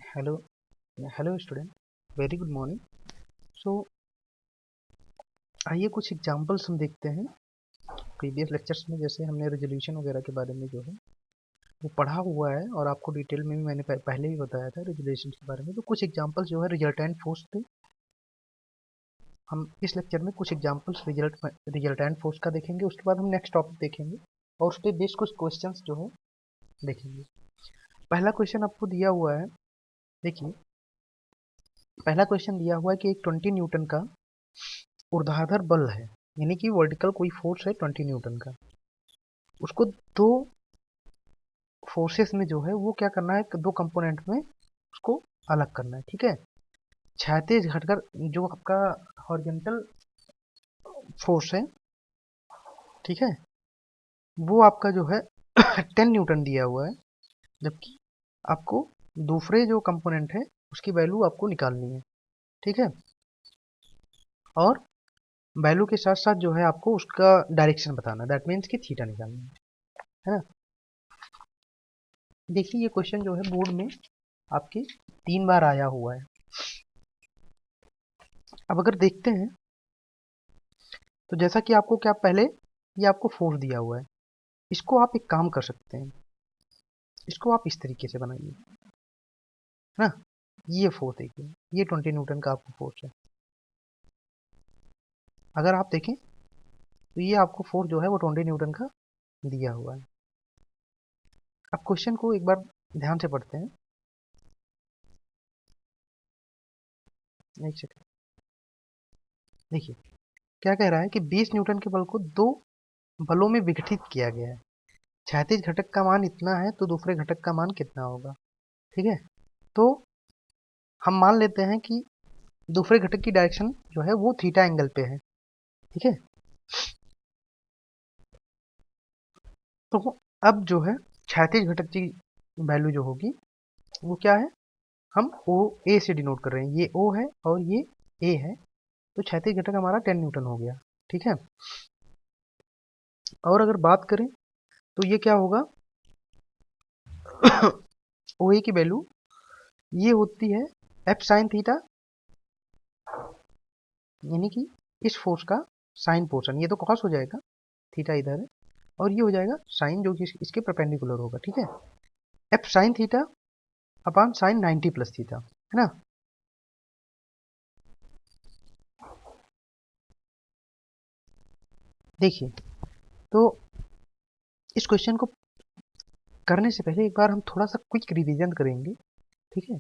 Hello hello student, very good morning. So आइए कुछ examples हम देखते हैं। प्रीवियस लेक्चर्स में जैसे हमने रेजोल्यूशन वगैरह के बारे में जो है वो पढ़ा हुआ है, और आपको डिटेल में भी मैंने पहले भी बताया था रेजोल्यूशन के बारे में। तो कुछ एग्जांपल्स जो है रिजल्टेंट फोर्स पे हम इस लेक्चर में कुछ एग्जांपल्स रिजल्टेंट फोर्स का देखेंगे। उसके बाद हम नेक्स्ट टॉपिक देखेंगे और उस पर बेस्ड कुछ क्वेश्चंस जो है देखेंगे। पहला क्वेश्चन आपको दिया हुआ है, देखिए। पहला क्वेश्चन दिया हुआ है कि एक 20 न्यूटन का ऊर्ध्वाधर बल है, यानी कि वर्टिकल कोई फोर्स है 20 न्यूटन का। उसको दो फोर्सेस में जो है वो क्या करना है, दो कंपोनेंट में उसको अलग करना है, ठीक है। क्षैतिज घटकर जो आपका हॉरिजॉन्टल फोर्स है, ठीक है, वो आपका जो है 10 न्यूटन दिया हुआ है, जबकि आपको दूसरे जो कंपोनेंट है उसकी वैल्यू आपको निकालनी है, ठीक है। और वैल्यू के साथ साथ जो है आपको उसका डायरेक्शन बताना, दैट मीन्स कि थीटा निकालना है ना। देखिए ये क्वेश्चन जो है बोर्ड में आपके 3 बार आया हुआ है। अब अगर देखते हैं तो जैसा कि आपको क्या पहले ये आपको फोर्स दिया हुआ है, इसको आप एक काम कर सकते हैं, इसको आप इस तरीके से बनाइए, है ना। ये फोर्स देखिए, ये 20 न्यूटन का आपको फोर्स है। अगर आप देखें तो ये आपको फोर्स जो है वो 20 न्यूटन का दिया हुआ है। अब क्वेश्चन को एक बार ध्यान से पढ़ते हैं, एक सेकंड। देखिए क्या कह रहा है कि 20 न्यूटन के बल को दो बलों में विघटित किया गया है। क्षैतिज घटक का मान इतना है तो दूसरे घटक का मान कितना होगा, ठीक है। तो हम मान लेते हैं कि दूसरे घटक की डायरेक्शन जो है वो थीटा एंगल पे है, ठीक है। तो अब जो है क्षैतिज घटक की वैल्यू जो होगी वो क्या है, हम ओ ए से डिनोट कर रहे हैं, ये ओ है और ये ए है। तो क्षैतिज घटक हमारा 10 न्यूटन हो गया, ठीक है। और अगर बात करें तो ये क्या होगा ओ ए की वैल्यू ये होती है एफ साइन थीटा, यानी कि इस फोर्स का साइन पोर्शन, ये तो कॉस हो जाएगा, थीटा इधर है, और ये हो जाएगा साइन जो कि इसके परपेंडिकुलर होगा, ठीक है। F sine theta upon sine 90 plus theta, है ना। देखिए तो इस क्वेश्चन को करने से पहले एक बार हम थोड़ा सा क्विक रिवीजन करेंगे, ठीक है,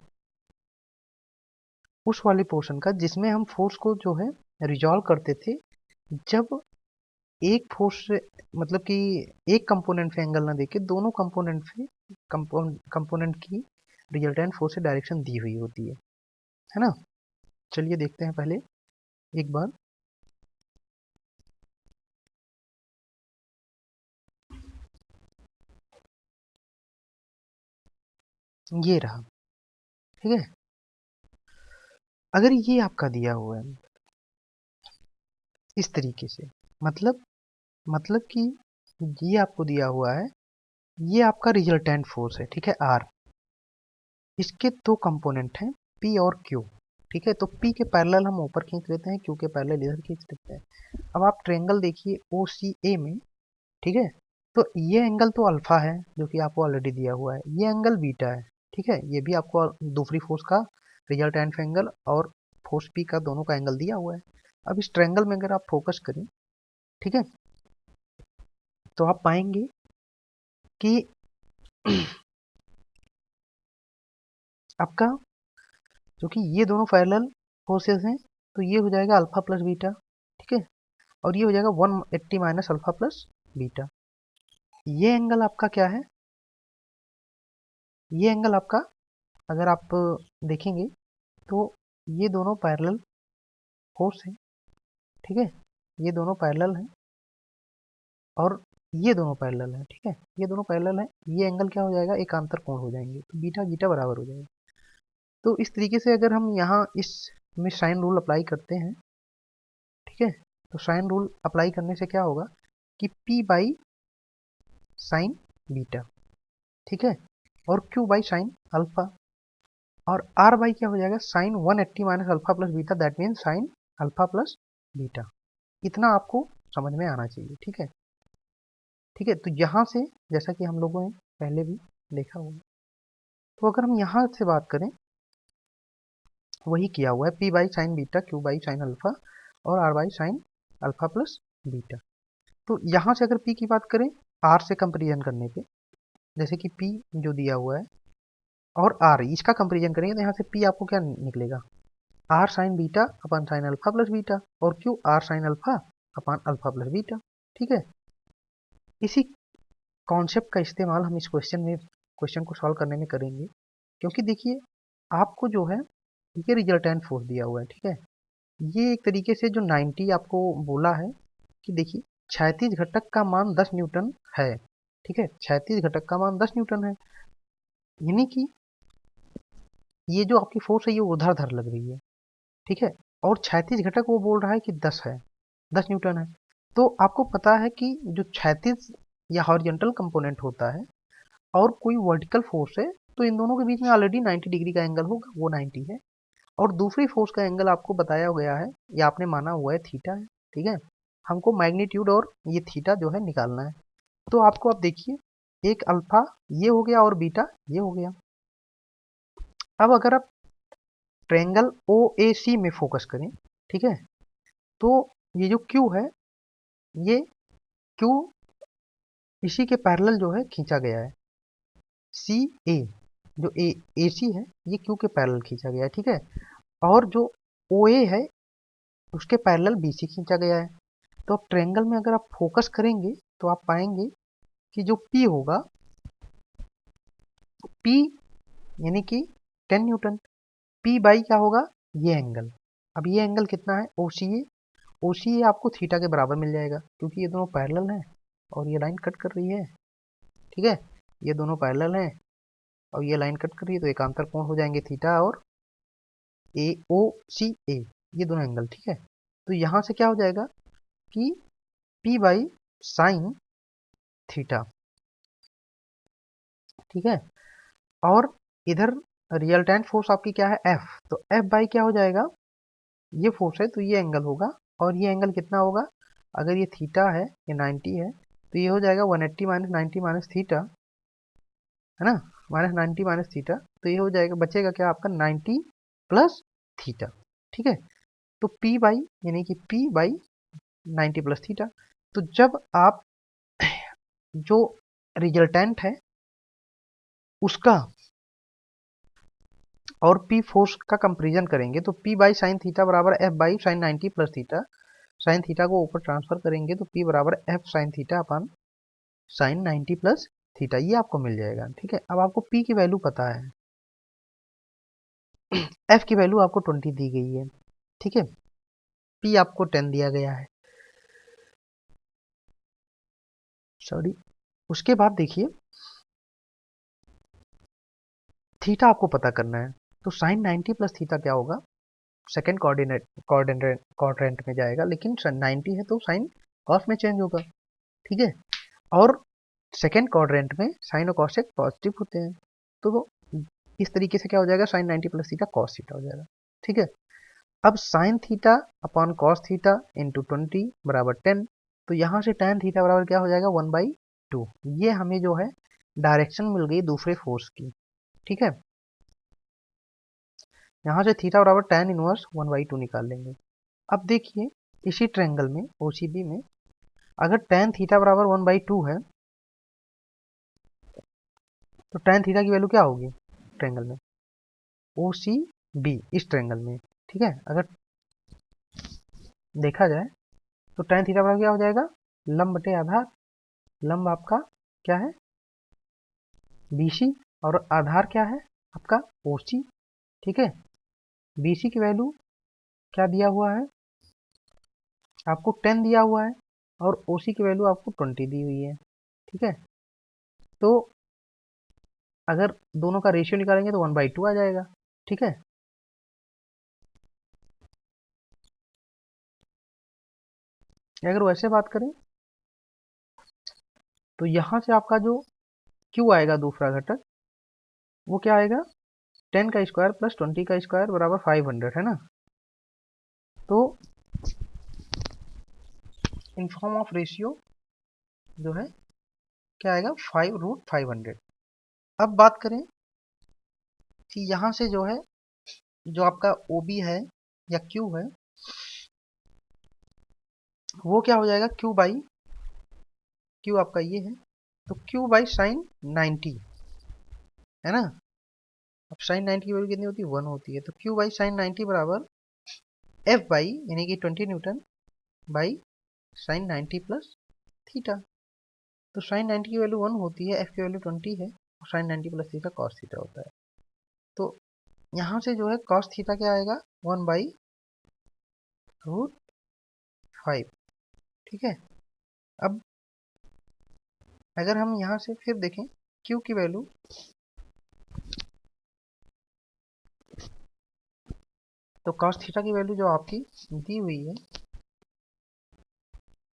उस वाले पोर्शन का जिसमें हम फोर्स को जो है रिजॉल्व करते थे, जब एक फोर्स से मतलब कि एक कंपोनेंट पे एंगल ना देके दोनों कंपोनेंट पे कंपोनेंट की रिजल्टेंट फोर्स से डायरेक्शन दी हुई होती है ना। चलिए देखते हैं पहले एक बार। ये रहा, ठीक है। अगर ये आपका दिया हुआ है इस तरीके से, मतलब कि ये आपको दिया हुआ है, ये आपका रिजल्टेंट फोर्स है, ठीक है, आर। इसके दो कंपोनेंट हैं पी और क्यू, ठीक है। तो पी के पैरेलल हम ऊपर खींच लेते हैं, क्यू के पैरेलल इधर खींच लेते हैं। अब आप ट्रायंगल देखिए ओ सी ए में, ठीक है। तो ये एंगल तो अल्फा है जो कि आपको ऑलरेडी दिया हुआ है, ये एंगल बीटा है, ठीक है। ये भी आपको दूसरी फोर्स का रिजल्टेंट एंगल और फोर्स पी का दोनों का एंगल दिया हुआ है। अब इस ट्रायंगल में अगर आप फोकस करें, ठीक है, तो आप पाएंगे कि आपका जो कि ये दोनों पैरेलल फोर्सेस हैं, तो ये हो जाएगा अल्फा प्लस बीटा, ठीक है। और ये हो जाएगा 180 माइनस अल्फा प्लस बीटा। ये एंगल आपका क्या है, ये एंगल आपका अगर आप देखेंगे तो ये दोनों पैरेलल फोर्स हैं, ठीक है। ये दोनों पैरेलल हैं और ये दोनों पैरेलल हैं, ठीक है। ये दोनों पैरेलल हैं, ये एंगल क्या हो जाएगा, एकांतर कोण हो जाएंगे, तो बीटा बीटा बराबर हो जाएगा। तो इस तरीके से अगर हम यहाँ इस में साइन रूल अप्लाई करते हैं, ठीक है, तो साइन रूल अप्लाई करने से क्या होगा कि p बाई साइन बीटा, ठीक है, और q बाई साइन अल्फा। और आर बाई क्या हो जाएगा, sine 180 minus alpha plus beta, that mean sine alpha plus beta. इतना आपको समझ में आना चाहिए। ठीक है, ठीक है। तो यहाँ से जैसा कि हम लोगों ने पहले भी देखा होगा, तो अगर हम यहाँ से बात करें, वही किया हुआ है, P by sine beta, Q by sine alpha और R by sine alpha plus beta. तो यहाँ से अगर पी की बात करें आर से कंपेरिजन करने पे, जैसे कि पी जो दिया हुआ है और आर, इसका कंपेरिजन करेंगे तो यहाँ से पी आपको क्या निकलेगा, R sine beta upon sine alpha plus beta, और Q R sine alpha upon alpha plus beta. ठीक है, इसी कॉन्सेप्ट का इस्तेमाल हम इस क्वेश्चन को सॉल्व करने में करेंगे। क्योंकि देखिए, आपको जो है ये रिजल्टेंट फोर्स दिया हुआ है। ठीक है, ये एक तरीके से जो 90 आपको बोला है कि देखिए क्षैतिज घटक का मान 10 न्यूटन है। ठीक है, क्षैतिज घटक का मान 10 न्यूटन है, यानी कि ये जो आपकी फोर्स है ये उधर लग रही है। ठीक है, और क्षैतिज घटक वो बोल रहा है कि 10 है, 10 न्यूटन है। तो आपको पता है कि जो क्षैतिज या हॉरिजॉन्टल कंपोनेंट होता है और कोई वर्टिकल फोर्स है, तो इन दोनों के बीच में ऑलरेडी 90 डिग्री का एंगल होगा, वो 90 है। और दूसरी फोर्स का एंगल आपको बताया गया है या आपने माना हुआ है थीटा है। ठीक है, हमको मैग्नीट्यूड और ये थीटा जो है निकालना है। तो आपको आप देखिए, एक अल्फा ये हो गया और बीटा ये हो गया। अब अगर आप ट्रायंगल ओ ए सी में फोकस करें, ठीक है, तो ये जो क्यू है, ये क्यू इसी के पैरेलल जो है खींचा गया है। सी ए जो ए सी है ये क्यू के पैरेलल खींचा गया है। ठीक है, और जो ओ ए है उसके पैरेलल बी सी खींचा गया है। तो अब ट्रायंगल में अगर आप फोकस करेंगे तो आप पाएंगे कि जो पी होगा, पी यानी कि 10 न्यूटन, पी बाई क्या होगा, ये एंगल। अब ये एंगल कितना है, ओ सी ए, ओ सी ए आपको थीटा के बराबर मिल जाएगा क्योंकि ये दोनों पैरेलल हैं और ये लाइन कट कर रही है। ठीक है, ये दोनों पैरेलल हैं और ये लाइन कट कर रही है, तो एकांतर कोण हो जाएंगे थीटा और ए ओ सी ए, ये दोनों एंगल। ठीक है, तो यहाँ से क्या हो जाएगा कि पी बाई साइन थीटा। ठीक है, और इधर रिजल्टेंट फोर्स आपकी क्या है, एफ, तो एफ बाई क्या हो जाएगा, ये फोर्स है तो ये एंगल होगा, और ये एंगल कितना होगा, अगर ये थीटा है, ये 90 है, तो ये हो जाएगा 180 माइनस 90 माइनस थीटा, है ना, माइनस 90 माइनस थीटा, तो ये हो जाएगा, बचेगा क्या आपका 90 प्लस थीटा। ठीक है, तो पी बाई यानी कि पी बाई 90 प्लस थीटा। तो जब आप जो रिजल्टेंट है उसका और पी फोर्स का कंपेरिजन करेंगे, तो पी बाई साइन थीटा बराबर F by sine 90 plus theta, sine theta को ऊपर ट्रांसफर करेंगे तो पी बराबर एफ साइन थीटा अपन साइन 90 प्लस थीटा, ये आपको मिल जाएगा। ठीक है, अब आपको पी की वैल्यू पता है, एफ की वैल्यू आपको 20 दी गई है। ठीक है, पी आपको 10 दिया गया है, सॉरी। उसके बाद देखिए, थीटा आपको पता करना है, तो साइन 90 प्लस थीटा क्या होगा, सेकेंड क्वाड्रेंट में जाएगा, लेकिन 90 है तो साइन कॉस में चेंज होगा। ठीक है, और सेकेंड क्वाड्रेंट में साइन और कॉस पॉजिटिव होते हैं, तो इस तरीके से क्या हो जाएगा, sine 90 plus theta cos theta हो जाएगा। ठीक है, अब sine theta upon cos theta into 20 बराबर 10, तो यहाँ से tan थीटा बराबर क्या हो जाएगा, 1/2। ये हमें जो है डायरेक्शन मिल गई दूसरे फोर्स की। ठीक है, यहाँ से थीटा बराबर tan इनवर्स 1/2 निकाल लेंगे। अब देखिए, इसी ट्रायंगल में OCB में अगर tan थीटा बराबर 1/2 है, तो tan थीटा की वैल्यू क्या होगी ट्रायंगल में, OCB इस ट्रायंगल में। ठीक है, अगर देखा जाए तो tan थीटा बराबर क्या हो जाएगा, लंब बटे आधार, लंब आपका क्या है BC और आधार क्या है आपका OC। ठीक है, BC की वैल्यू क्या दिया हुआ है, आपको 10 दिया हुआ है, और OC की वैल्यू आपको 20 दी हुई है। ठीक है, तो अगर दोनों का रेशियो निकालेंगे तो 1/2 आ जाएगा। ठीक है, अगर वैसे बात करें तो यहाँ से आपका जो Q आएगा दूसरा घटक, वो क्या आएगा, 10 का स्क्वायर प्लस 20 का स्क्वायर बराबर 500 है ना। तो इन फॉर्म ऑफ रेशियो जो है क्या आएगा 5√500। अब बात करें कि यहाँ से जो है जो आपका OB है या Q है वो क्या हो जाएगा Q आपका ये है तो Q/sin90 है ना। अब sin90 की वैल्यू कितनी होती है 1 होती है तो Q/sin90 बराबर F बाई यानी कि 20 Newton by sin90 plus theta. तो sin90 की वैल्यू 1 होती है, F की वैल्यू 20 है और sin90 plus theta cos theta होता है। तो यहाँ से जो है cos थीटा क्या आएगा 1/√5। ठीक है। अब अगर हम यहाँ से फिर देखें Q की वैल्यू तो cos थीटा की वैल्यू जो आपकी दी हुई है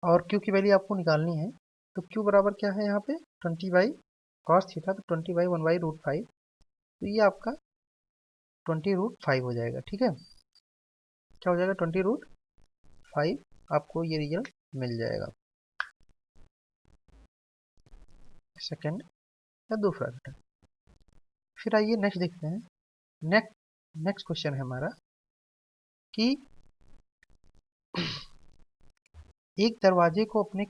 और Q की वैल्यू आपको निकालनी है तो Q बराबर क्या है यहाँ पे 20/cos थीटा तो 20/1/√5 तो ये आपका 20√5 हो जाएगा। ठीक है, क्या हो जाएगा 20√5 आपको ये रिजल्ट मिल जाएगा। सेकंड या दूसरा घटक। फिर आइए नेक्स्ट देखते हैं। नेक्स्ट क्वेश्चन है हमारा कि एक दरवाजे को अपने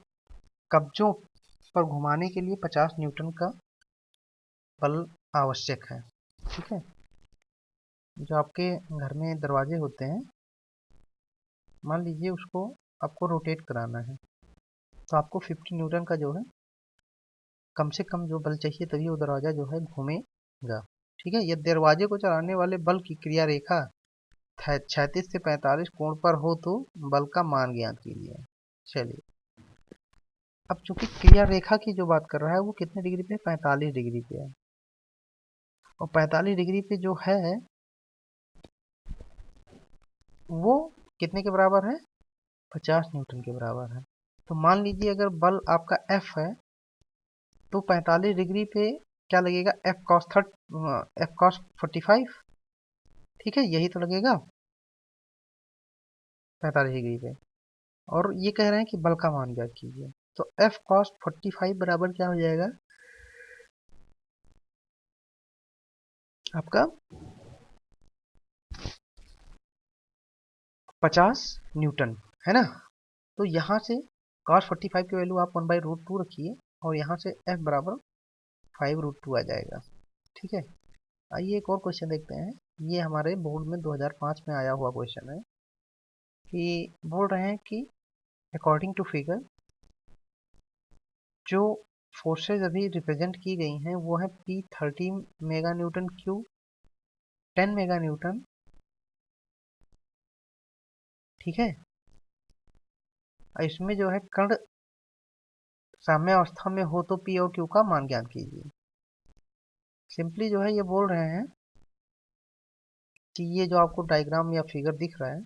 कब्जों पर घुमाने के लिए 50 न्यूटन का बल आवश्यक है। ठीक है, जो आपके घर में दरवाजे होते हैं मान लीजिए उसको आपको रोटेट कराना है तो आपको 50 न्यूटन का जो है कम से कम जो बल चाहिए तभी वो दरवाजा जो है घूमेगा। ठीक है, यदि दरवाजे को चलाने वाले बल की क्रिया रेखा 36 से 45 कोण पर हो तो बल का मान ज्ञात कीजिए। चलिए, अब चूंकि क्रिया रेखा की जो बात कर रहा है वो कितने डिग्री पे 45 डिग्री पे है और 45 डिग्री पे जो है वो कितने के बराबर है 50 न्यूटन के बराबर है। तो मान लीजिए अगर बल आपका F है तो 45 डिग्री पे क्या लगेगा F cos 45। ठीक है, यही तो लगेगा 45 डिग्री पे और ये कह रहे हैं कि बल का मान ज्ञात कीजिए तो F cos 45 बराबर क्या हो जाएगा आपका 50 न्यूटन है ना। तो यहाँ से cos 45 की वैल्यू आप 1/√2 रखिए और यहाँ से F बराबर 5√2 आ जाएगा। ठीक है, आइए एक और क्वेश्चन देखते हैं। ये हमारे बोर्ड में 2005 में आया हुआ क्वेश्चन है कि बोल रहे हैं कि अकॉर्डिंग टू फिगर जो फोर्सेज अभी रिप्रेजेंट की गई हैं वो है P 30 mega Newton Q 10 mega Newton. ठीक है, इसमें जो है कण साम्य अवस्था में हो तो P और Q का मान ज्ञात कीजिए। सिंपली जो है ये बोल रहे हैं कि ये जो आपको डायग्राम या फिगर दिख रहा है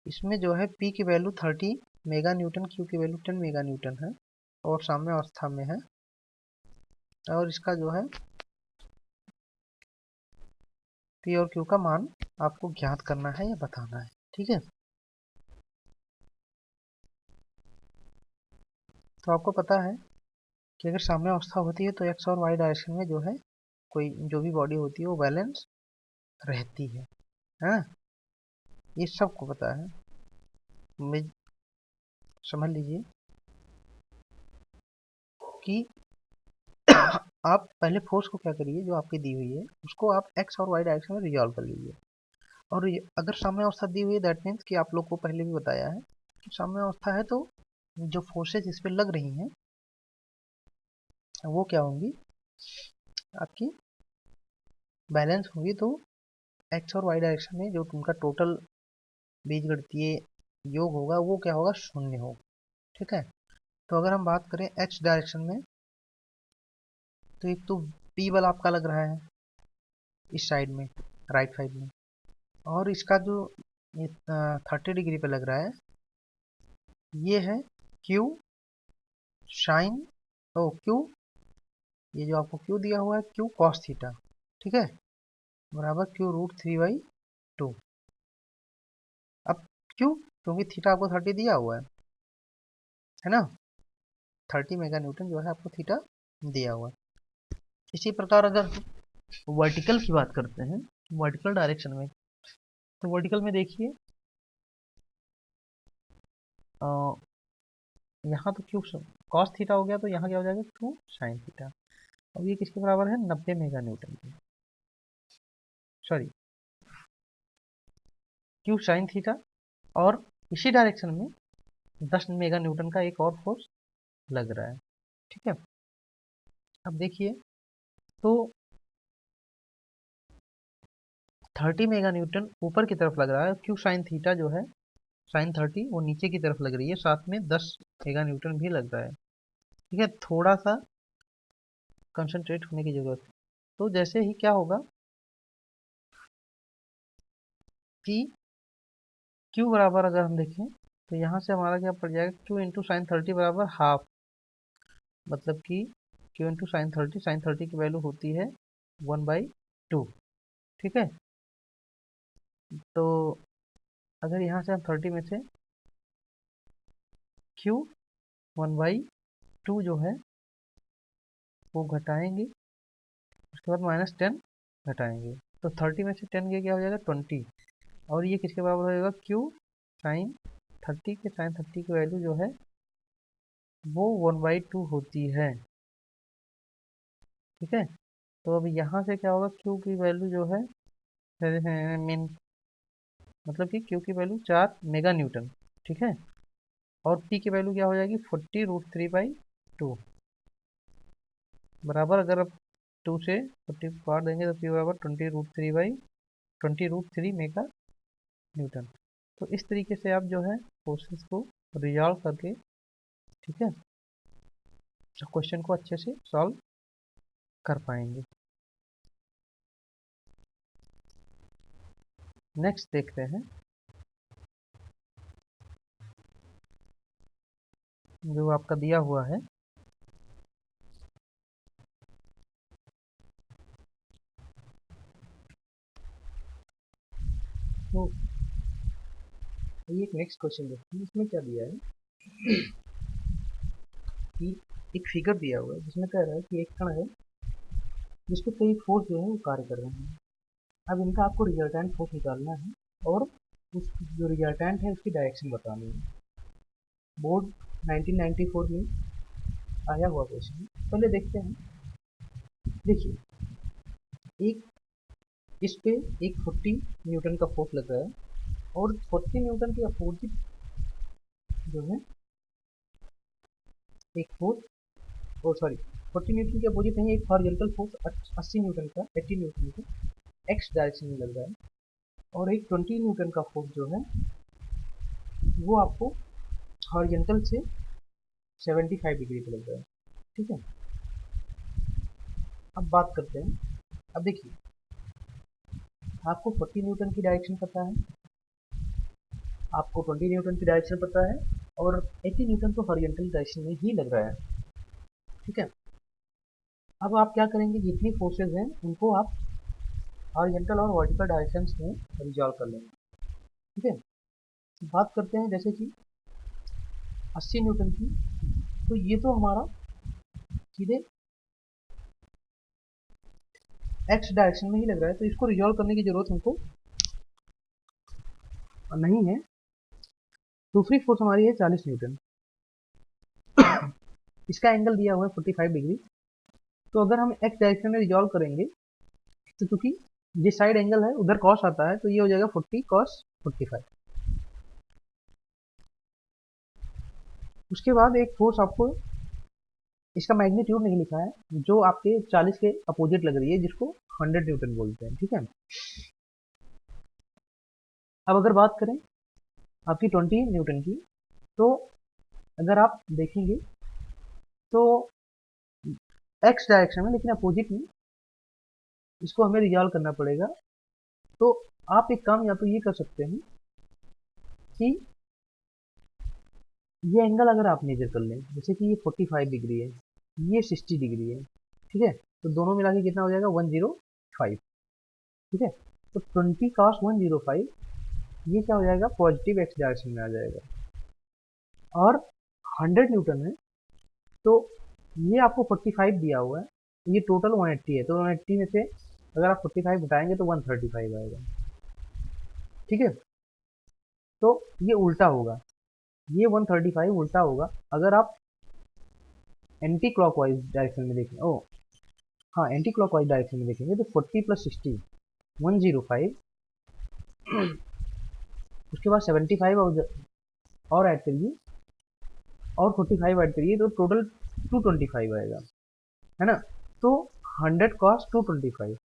इसमें जो है P की वैल्यू 30 मेगा न्यूटन Q की वैल्यू 10 मेगा न्यूटन है और साम्य अवस्था में है और इसका जो है P और Q का मान आपको ज्ञात करना है या बताना है। ठीक है, तो आपको पता है कि अगर साम्य अवस्था होती है तो एक्स और वाई डायरेक्शन में जो है कोई जो भी बॉडी होती है वो बैलेंस रहती है ना। ये सबको पता है, समझ लीजिए कि आप पहले फोर्स को क्या करिए जो आपकी दी हुई है उसको आप एक्स और वाई डायरेक्शन में रिजॉल्व कर लीजिए और अगर साम्य अवस्था दी हुई है दैट मीन्स कि आप लोग को पहले भी बताया है कि साम्य अवस्था है तो जो फोर्सेज इस पर लग रही हैं वो क्या होंगी आपकी बैलेंस होगी। तो एक्स और वाई डायरेक्शन में जो उनका टोटल बीजगणितीय योग होगा वो क्या होगा 0 होगा। ठीक है, तो अगर हम बात करें एक्स डायरेक्शन में तो एक तो पी बल आपका लग रहा है इस साइड में राइट साइड में और इसका जो 30 डिग्री पे लग रहा है ये है क्यू साइन ओ क्यू ये जो आपको क्यू दिया हुआ है क्यू कॉस थीटा ठीक है, बराबर Q√3/2। अब क्यों? क्योंकि थीटा आपको 30 दिया हुआ है ना, 30 मेगा न्यूटन जो है आपको थीटा दिया हुआ है। इसी प्रकार अगर वर्टिकल की बात करते हैं, वर्टिकल डायरेक्शन में, तो वर्टिकल में देखिए यहाँ तो क्यों कॉस थीटा हो गया, तो यहाँ क्या हो जाएगा क्यों साइन थीटा। अब ये किसके बराबर है, 90 मेगा न्यूटन के, सॉरी क्यू साइन थीटा। और इसी डायरेक्शन में 10 मेगा न्यूटन का एक और फोर्स लग रहा है। ठीक है, अब देखिए तो 30 मेगा न्यूटन ऊपर की तरफ लग रहा है, क्यू साइन थीटा जो है साइन 30 वो नीचे की तरफ लग रही है, साथ में 10 मेगा न्यूटन भी लग रहा है। ठीक है, थोड़ा सा कंसंट्रेट होने की जरूरत है। तो जैसे ही क्या होगा कि क्यू बराबर अगर हम देखें तो यहाँ से हमारा क्या पड़ जाएगा, क्यू इंटू साइन 30 बराबर हाफ, मतलब कि क्यू इंटू साइन थर्टी की वैल्यू होती है 1/2। ठीक है, तो अगर यहाँ से हम 30 में से क्यू 1/2 जो है वो घटाएंगे, उसके बाद -10 घटाएंगे, तो 30 में से 10 गया क्या हो जाएगा 20, और ये किसके बराबर हो जाएगा, क्यू साइन 30 के साइन 30 की वैल्यू जो है वो 1/2 होती है। ठीक है, तो अब यहाँ से क्या होगा, क्यू की वैल्यू जो है मीन मतलब कि क्यू की वैल्यू 4 मेगा न्यूटन। ठीक है, और पी की वैल्यू क्या हो जाएगी 40√3/2 बराबर, अगर आप 2 से 40 काट देंगे तो पी बराबर 20√3 मेगा न्यूटन। तो इस तरीके से आप जो है फोर्सेस को रिजॉल्व करके, ठीक है, क्वेश्चन को अच्छे से सॉल्व कर पाएंगे। नेक्स्ट देखते हैं, जो आपका दिया हुआ है तो ये एक नेक्स्ट क्वेश्चन देखते हैं। इसमें क्या दिया है कि एक फिगर दिया हुआ है जिसमें कह रहा है कि एक कण है जिस पे कई फोर्स जो है वो कार्य कर रहे हैं। अब इनका आपको रिजल्टेंट फोर्स निकालना है और उस जो रिजल्टेंट है उसकी डायरेक्शन बतानी है। बोर्ड 1994 में आया हुआ क्वेश्चन। पहले देखते हैं, देखिए एक इस पे एक 40 न्यूटन का फोर्स लग रहा है और 40 न्यूटन के अपोजिट जो है एक फोर्स, और सॉरी 40 न्यूटन के अपोजिट नहीं, एक हॉरिजॉन्टल फोर्स 80 न्यूटन का 80 न्यूटन का एक्स डायरेक्शन में लग रहा है, और एक 20 न्यूटन का फोर्स जो है वो आपको हॉरिजॉन्टल से 75 डिग्री पे लग रहा है। ठीक है, अब बात करते हैं। अब देखिए आपको 40 न्यूटन की डायरेक्शन पता है, आपको 20 न्यूटन की डायरेक्शन पता है, और 80 न्यूटन तो हॉरिजॉन्टल डायरेक्शन में ही लग रहा है। ठीक है, अब आप क्या करेंगे, जितनी फोर्सेज हैं उनको आप हॉरिजॉन्टल और वर्टिकल डायरेक्शन में रिजॉल्व कर लेंगे। ठीक है, बात करते हैं जैसे कि 80 न्यूटन की, तो ये तो हमारा सीधे एक्स डायरेक्शन में ही लग रहा है, तो इसको रिजॉल्व करने की जरूरत हमको नहीं है। दूसरी फोर्स हमारी है 40 न्यूटन, इसका एंगल दिया हुआ है 45 डिग्री। तो अगर हम एक्स डायरेक्शन में रिजॉल्व करेंगे तो क्योंकि जिस साइड एंगल है उधर कॉस आता है, तो ये हो जाएगा 40 cos 45। उसके बाद एक फोर्स आपको, इसका मैग्नीट्यूड नहीं लिखा है, जो आपके 40 के अपोजिट लग रही है, जिसको 100 न्यूटन बोलते हैं। ठीक है, अब अगर बात करें आपकी 20 न्यूटन की, तो अगर आप देखेंगे तो एक्स डायरेक्शन में लेकिन अपोजिट में इसको हमें रिजॉल्व करना पड़ेगा। तो आप एक काम या तो ये कर सकते हैं कि ये एंगल अगर आप मेजर कर लें, जैसे कि ये 45 डिग्री है, ये 60 डिग्री है। ठीक है, तो दोनों मिला के कितना हो जाएगा 108 5, ठीक है। तो 20 cos 105 ये क्या हो जाएगा, पॉजिटिव एक्स डायरेक्शन में आ जाएगा। और 100 न्यूटन है तो ये आपको 45 दिया हुआ है, ये टोटल 180 है, तो 180 में से अगर आप 45 घटाएंगे तो 135 आएगा, ठीक है। तो ये उल्टा होगा, ये 135 उल्टा होगा अगर आप एंटी क्लॉकवाइज डायरेक्शन में देखें। ओ हाँ, एंटी क्लॉकवाइज डायरेक्शन में देखेंगे तो 40 + 60 105, उसके बाद 75 और ऐड करिए और 45 ऐड करिए तो टोटल 225 आएगा, है ना। तो 100 cos 225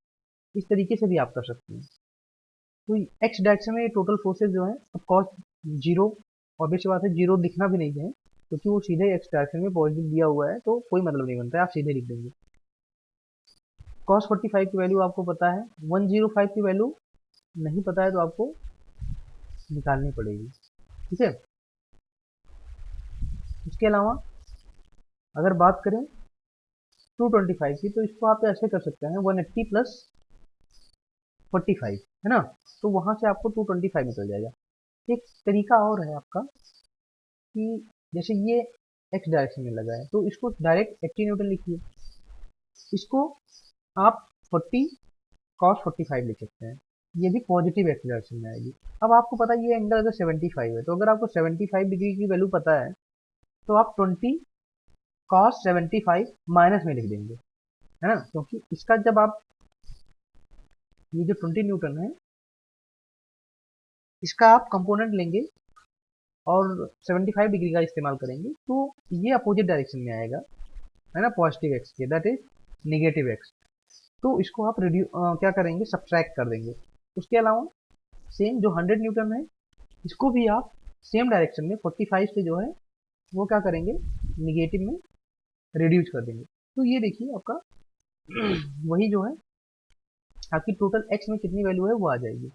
इस तरीके से भी आप कर सकते हैं। तो एक्स डायरेक्शन में टोटल फोर्सेज जो है, अब कॉस जीरो, ऑब्वियस बात है जीरो दिखना भी नहीं है क्योंकि वो सीधे एक्स डायरेक्शन में पॉजिटिव दिया हुआ है, तो कोई मतलब नहीं बनता है, आप सीधे लिख देंगे। कॉस 45 की वैल्यू आपको पता है, 105 की वैल्यू नहीं पता है तो आपको निकालनी पड़ेगी, ठीक है। इसके अलावा अगर बात करें 225 की, तो इसको आप ऐसे कर सकते हैं 180 + 45, है ना। तो वहां से आपको 225 निकल जाएगा। एक तरीका और है आपका कि जैसे ये एक्स डायरेक्शन में लगा है तो इसको डायरेक्ट 80 न्यूटन लिखिए, इसको आप 40 cos 45 लिख सकते हैं, ये भी पॉजिटिव एक्स डायरेक्शन में आएगी। अब आपको पता है ये एंगल अगर 75 है, तो अगर आपको 75 डिग्री की वैल्यू पता है तो आप 20 cos 75 माइनस में लिख देंगे, है ना। क्योंकि इसका जब आप ये जो 20 न्यूटन है इसका आप कंपोनेंट लेंगे और 75 डिग्री का इस्तेमाल करेंगे तो ये अपोजिट डायरेक्शन में आएगा, है ना, पॉजिटिव एक्स के, दैट इज नेगेटिव एक्स। तो इसको आप क्या करेंगे, सब्ट्रैक्ट कर देंगे। उसके अलावा सेम जो 100 न्यूटन है इसको भी आप सेम डायरेक्शन में 45 से जो है वो क्या करेंगे, निगेटिव में रिड्यूस कर देंगे। तो ये देखिए आपका वही जो है आपकी टोटल एक्स में कितनी वैल्यू है वो आ जाएगी।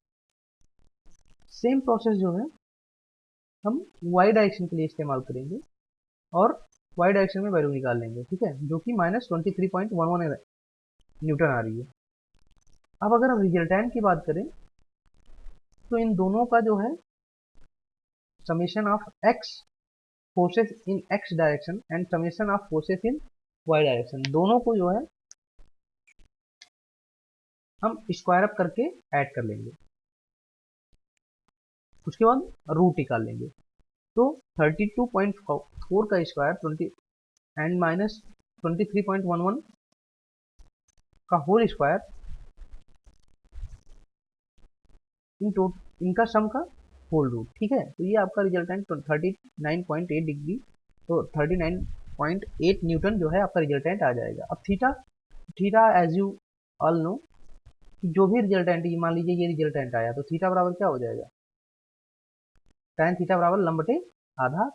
सेम प्रोसेस जो है हम वाई डायरेक्शन के लिए इस्तेमाल करेंगे और वाई डायरेक्शन में वैल्यू निकाल लेंगे, ठीक है, जो कि -23.11 न्यूटन आ रही है। अब अगर हम रिजल्टेंट की बात करें तो इन दोनों का जो है summation of X forces in X direction and summation of forces in Y direction, दोनों को जो है हम स्क्वायर अप करके ऐड कर लेंगे, उसके बाद रूट निकाल लेंगे। तो 32.4 का स्क्वायर 20 एंड -23.11 का होल स्क्वायर इनका सम का होल रूट, ठीक है। तो ये आपका रिजल्टेंट 39.8 डिग्री, तो 39.8 न्यूटन जो है आपका रिजल्टेंट आ जाएगा। अब theta, theta as you all know कि जो भी रिजल्टेंट, मान लीजिए ये रिजल्टेंट आया तो थीटा बराबर क्या हो जाएगा, tan थीटा बराबर लंब बटे आधार।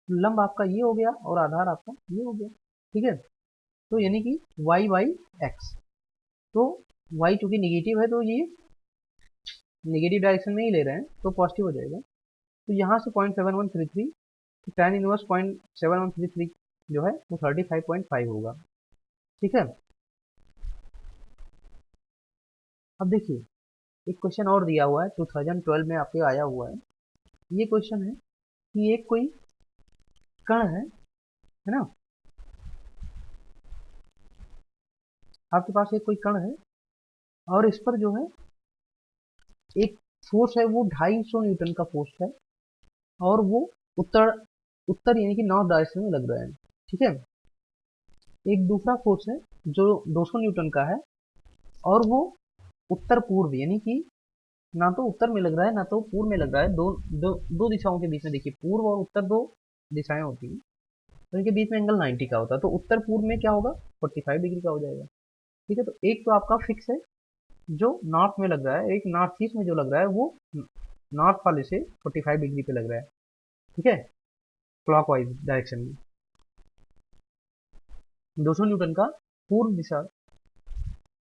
लंब आपका ये हो गया और आधार आपका ये हो गया, ठीक है। तो यानी कि y बाई एक्स, तो y चूंकि निगेटिव है तो ये निगेटिव डायरेक्शन में ही ले रहे हैं तो पॉजिटिव हो जाएगा। तो यहाँ से 0.7133, तो tan इनवर्स 0.7133 जो है वो 35.5 होगा, ठीक है। अब देखिए एक क्वेश्चन और दिया हुआ है 2012 में आपके आया हुआ है। ये क्वेश्चन है कि एक कोई कण है ना, आपके पास एक कोई कण है और इस पर जो है एक फोर्स है वो 250 न्यूटन का फोर्स है और वो उत्तर उत्तर यानी कि नॉर्थ डायरेक्शन में लग रहा है, ठीक है। एक दूसरा फोर्स है जो 200 न्यूटन का है और वो उत्तर पूर्व यानी कि ना तो उत्तर में लग रहा है ना तो पूर्व में लग रहा है, दो दिशाओं के बीच में, देखिए पूर्व और उत्तर दो दिशाएं होती हैं तो इनके बीच में एंगल 90 का होता है, तो उत्तर पूर्व में क्या होगा 45 डिग्री का हो जाएगा, ठीक है। तो एक तो आपका फिक्स है जो नॉर्थ में लग रहा है, एक नॉर्थ ईस्ट में जो लग रहा है वो नॉर्थ वाले से 45 डिग्री पे लग रहा है, ठीक है, क्लॉकवाइज डायरेक्शन में। 200 न्यूटन का पूर्व दिशा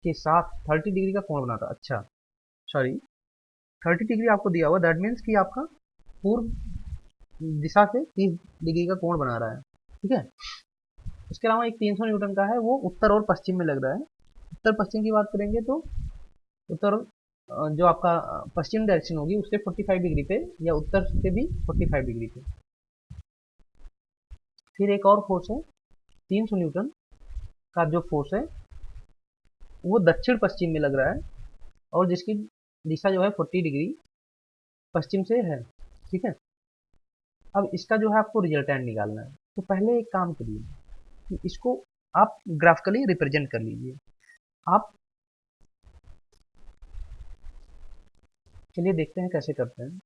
के साथ 30 डिग्री का कोण बनाता, अच्छा सॉरी 30 डिग्री आपको दिया हुआ, दैट मीन्स कि आपका पूर्व दिशा से 30 डिग्री का कोण बना रहा है, ठीक है। इसके अलावा एक 300 न्यूटन का है वो उत्तर और पश्चिम में लग रहा है। उत्तर पश्चिम की बात करेंगे तो उत्तर जो आपका पश्चिम डायरेक्शन होगी उससे 45 डिग्री पे, या उत्तर से भी 45 डिग्री पे। फिर एक और फोर्स है 300 न्यूटन का, जो फोर्स है वो दक्षिण पश्चिम में लग रहा है, और जिसकी दिशा जो है 40 डिग्री पश्चिम से है। ठीक है, अब इसका जो है आपको रिजल्टेंट निकालना है। तो पहले एक काम करिए कि इसको आप ग्राफिकली रिप्रेजेंट कर लीजिए। आप चलिए देखते हैं कैसे करते हैं।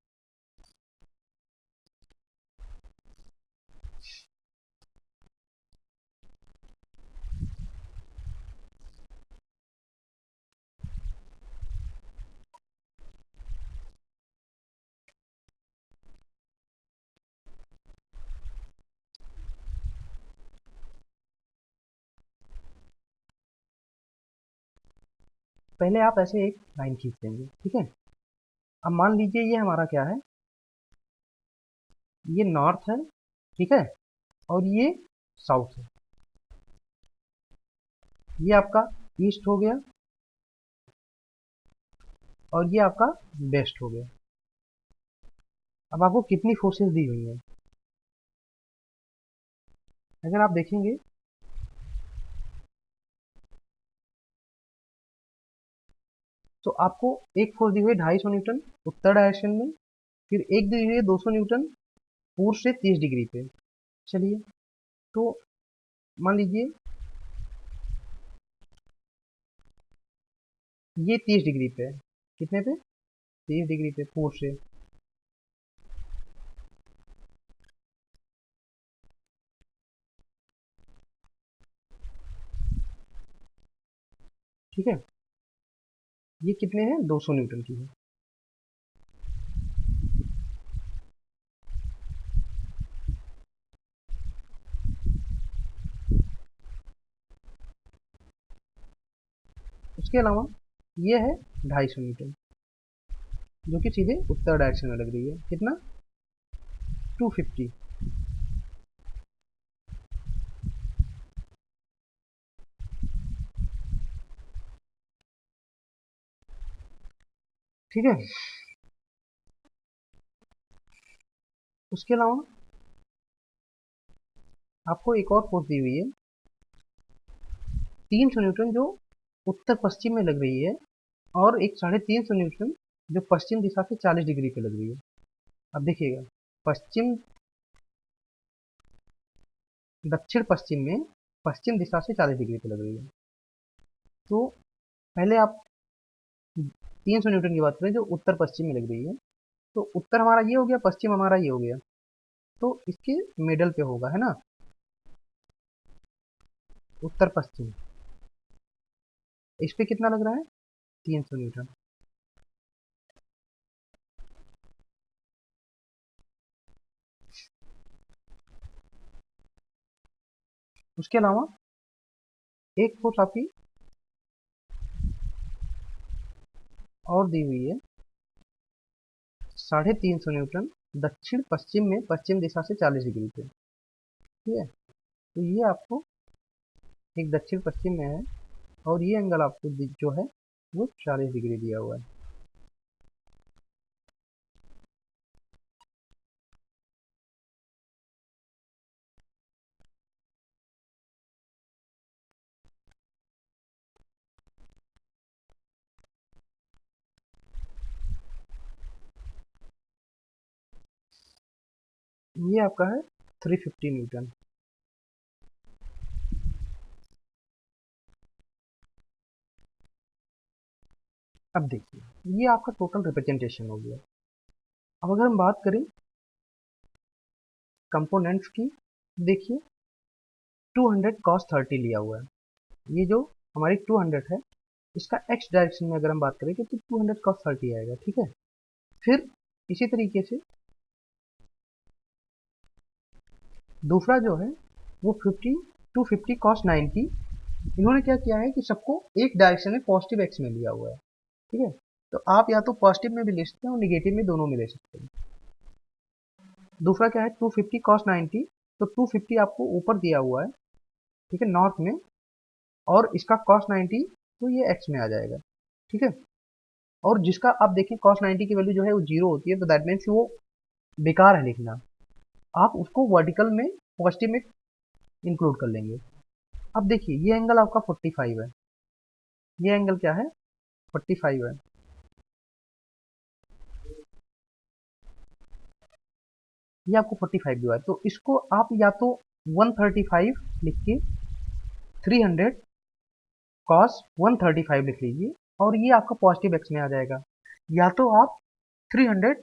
पहले आप ऐसे एक लाइन खींच देंगे। ठीक है, अब मान लीजिए ये हमारा क्या है, ये नॉर्थ है। ठीक है, और ये साउथ है। ये आपका ईस्ट हो गया, और ये आपका वेस्ट हो गया। अब आपको कितनी फोर्सेस दी हुई हैं, अगर आप देखेंगे तो आपको एक फोर्स दी हुई है 250 न्यूटन उत्तर डायरेक्शन में, फिर एक दी हुई है 200 न्यूटन पूर्व से 30 डिग्री पे। चलिए, तो मान लीजिए ये 30 डिग्री पे है। कितने पे? 30 डिग्री पे पूर्व से। ठीक है, ये कितने हैं? 200 न्यूटन की है। उसके अलावा ये है 250 न्यूटन, जो कि सीधे उत्तर डायरेक्शन में लग रही है। कितना? 250। ठीक है, उसके अलावा आपको एक और फोर्स दी हुई है 300 न्यूटन, जो उत्तर पश्चिम में लग रही है, और एक 350 न्यूटन जो पश्चिम दिशा से 40 डिग्री पे लग रही है। अब देखिएगा, पश्चिम दक्षिण पश्चिम में पश्चिम दिशा से 40 डिग्री पे लग रही है। तो पहले आप 300 न्यूटन की बात करें जो उत्तर पश्चिम में लग रही है, तो उत्तर हमारा ये हो गया, पश्चिम हमारा ये हो गया, तो इसके मिडल पे होगा, है ना, उत्तर पश्चिम। इस पे कितना लग रहा है? 300 न्यूटन। उसके अलावा एक फोर्स आपकी और दी हुई है 350 न्यूटन दक्षिण पश्चिम में पश्चिम दिशा से 40 डिग्री पे। ठीक है, तो ये आपको एक दक्षिण पश्चिम में है, और ये एंगल आपको जो है वो 40 डिग्री दिया हुआ है। ये आपका है 350 न्यूटन। अब देखिए, ये आपका टोटल रिप्रेजेंटेशन हो गया। अब अगर हम बात करें कंपोनेंट्स की, देखिए 200 cos 30 लिया हुआ है। ये जो हमारी 200 है, इसका एक्स डायरेक्शन में अगर हम बात करें तो 200 cos 30 आएगा। ठीक है, फिर इसी तरीके से दूसरा जो है वो 250 cos 90, इन्होंने क्या किया है कि सबको एक डायरेक्शन में पॉजिटिव एक्स में लिया हुआ है। ठीक है, तो आप या तो पॉजिटिव में भी ले सकते हैं और निगेटिव में, दोनों में ले सकते हैं। दूसरा क्या है 250 cos 90, तो 250 आपको ऊपर दिया हुआ है, ठीक है, नॉर्थ में, और इसका cos 90 तो ये एक्स में आ जाएगा। ठीक है, और जिसका आप देखें cos 90 की वैल्यू जो है वो 0 होती है, तो दैट मीन्स वो बेकार है लिखना, आप उसको वर्टिकल में पॉजिटिव में इंक्लूड कर लेंगे। अब देखिए ये एंगल आपका 45 है, ये एंगल क्या है 45 है, ये आपको 45 दिया है, तो इसको आप या तो 135 लिख के 300 cos 135 लिख लीजिए और ये आपका पॉजिटिव एक्स में आ जाएगा, या तो आप 300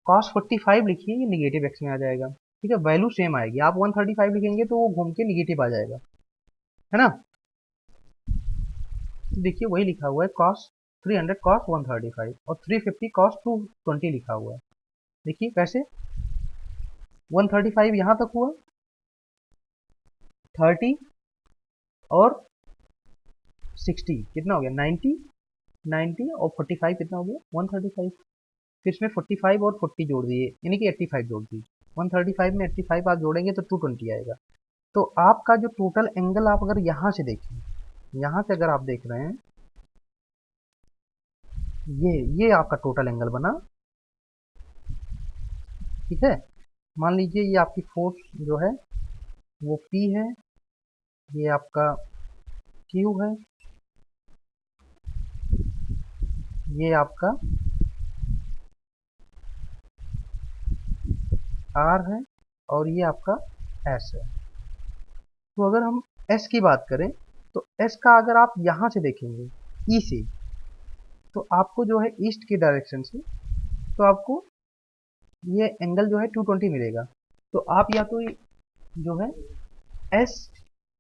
cos 45 लिखिए, ये निगेटिव एक्स में आ जाएगा। ठीक है, वैल्यू सेम आएगी, आप 135 लिखेंगे तो वो घूम के निगेटिव आ जाएगा, है ना। तो देखिए वही लिखा हुआ है cos 300 cos 135 और 350 cos 220 लिखा हुआ है। देखिए कैसे 135 यहाँ तक हुआ, 30 और 60 कितना हो गया 90, 90 और 45 कितना हो गया 135, फिर इसमें 45 और 40 जोड़ दिए यानी कि 85 जोड़ दिए, 135 में 85 आप जोड़ेंगे तो 220 आएगा। तो आपका जो टोटल एंगल आप अगर यहाँ से देखें, यहाँ से अगर आप देख रहे हैं, ये आपका टोटल एंगल बना। ठीक है, मान लीजिए ये आपकी फोर्स जो है वो P है, ये आपका Q है, ये आपका R है और ये आपका S है। तो अगर हम S की बात करें तो S का अगर आप यहाँ से देखेंगे E से, तो आपको जो है ईस्ट की डायरेक्शन से, तो आपको ये एंगल जो है 220 मिलेगा। तो आप या तो जो है S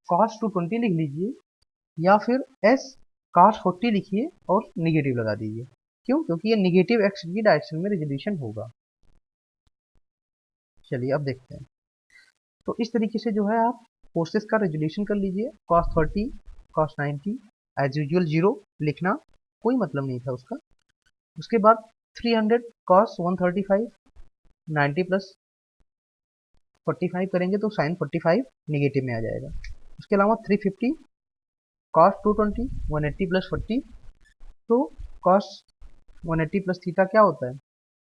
cos 220 लिख लीजिए या फिर S cos 40 लिखिए और निगेटिव लगा दीजिए। क्यों? क्योंकि ये निगेटिव एक्स की डायरेक्शन में रेजोल्यूशन होगा। चलिए अब देखते हैं। तो इस तरीके से जो है आप फोर्सेस का रेजोल्यूशन कर लीजिए। cos 30 cos 90 एज यूजुअल 0 लिखना, कोई मतलब नहीं था उसका। उसके बाद 300 cos 135 90 प्लस 45 करेंगे तो साइन 45 निगेटिव में आ जाएगा। उसके अलावा 350 cos 220 180 प्लस 40, तो cos 180 प्लस थीटा क्या होता है,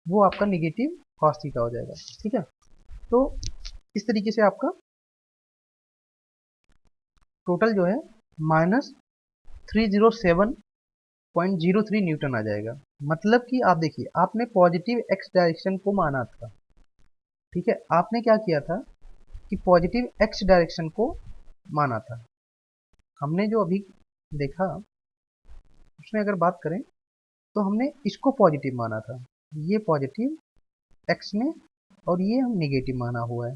वो आपका निगेटिव cos थीटा हो जाएगा। ठीक है, तो इस तरीके से आपका टोटल जो है -307.03 न्यूटन आ जाएगा। मतलब कि आप देखिए आपने पॉजिटिव एक्स डायरेक्शन को माना था। ठीक है, आपने क्या किया था कि पॉजिटिव एक्स डायरेक्शन को माना था। हमने जो अभी देखा उसमें अगर बात करें तो हमने इसको पॉजिटिव माना था, ये पॉजिटिव एक्स में और ये हम निगेटिव माना हुआ है।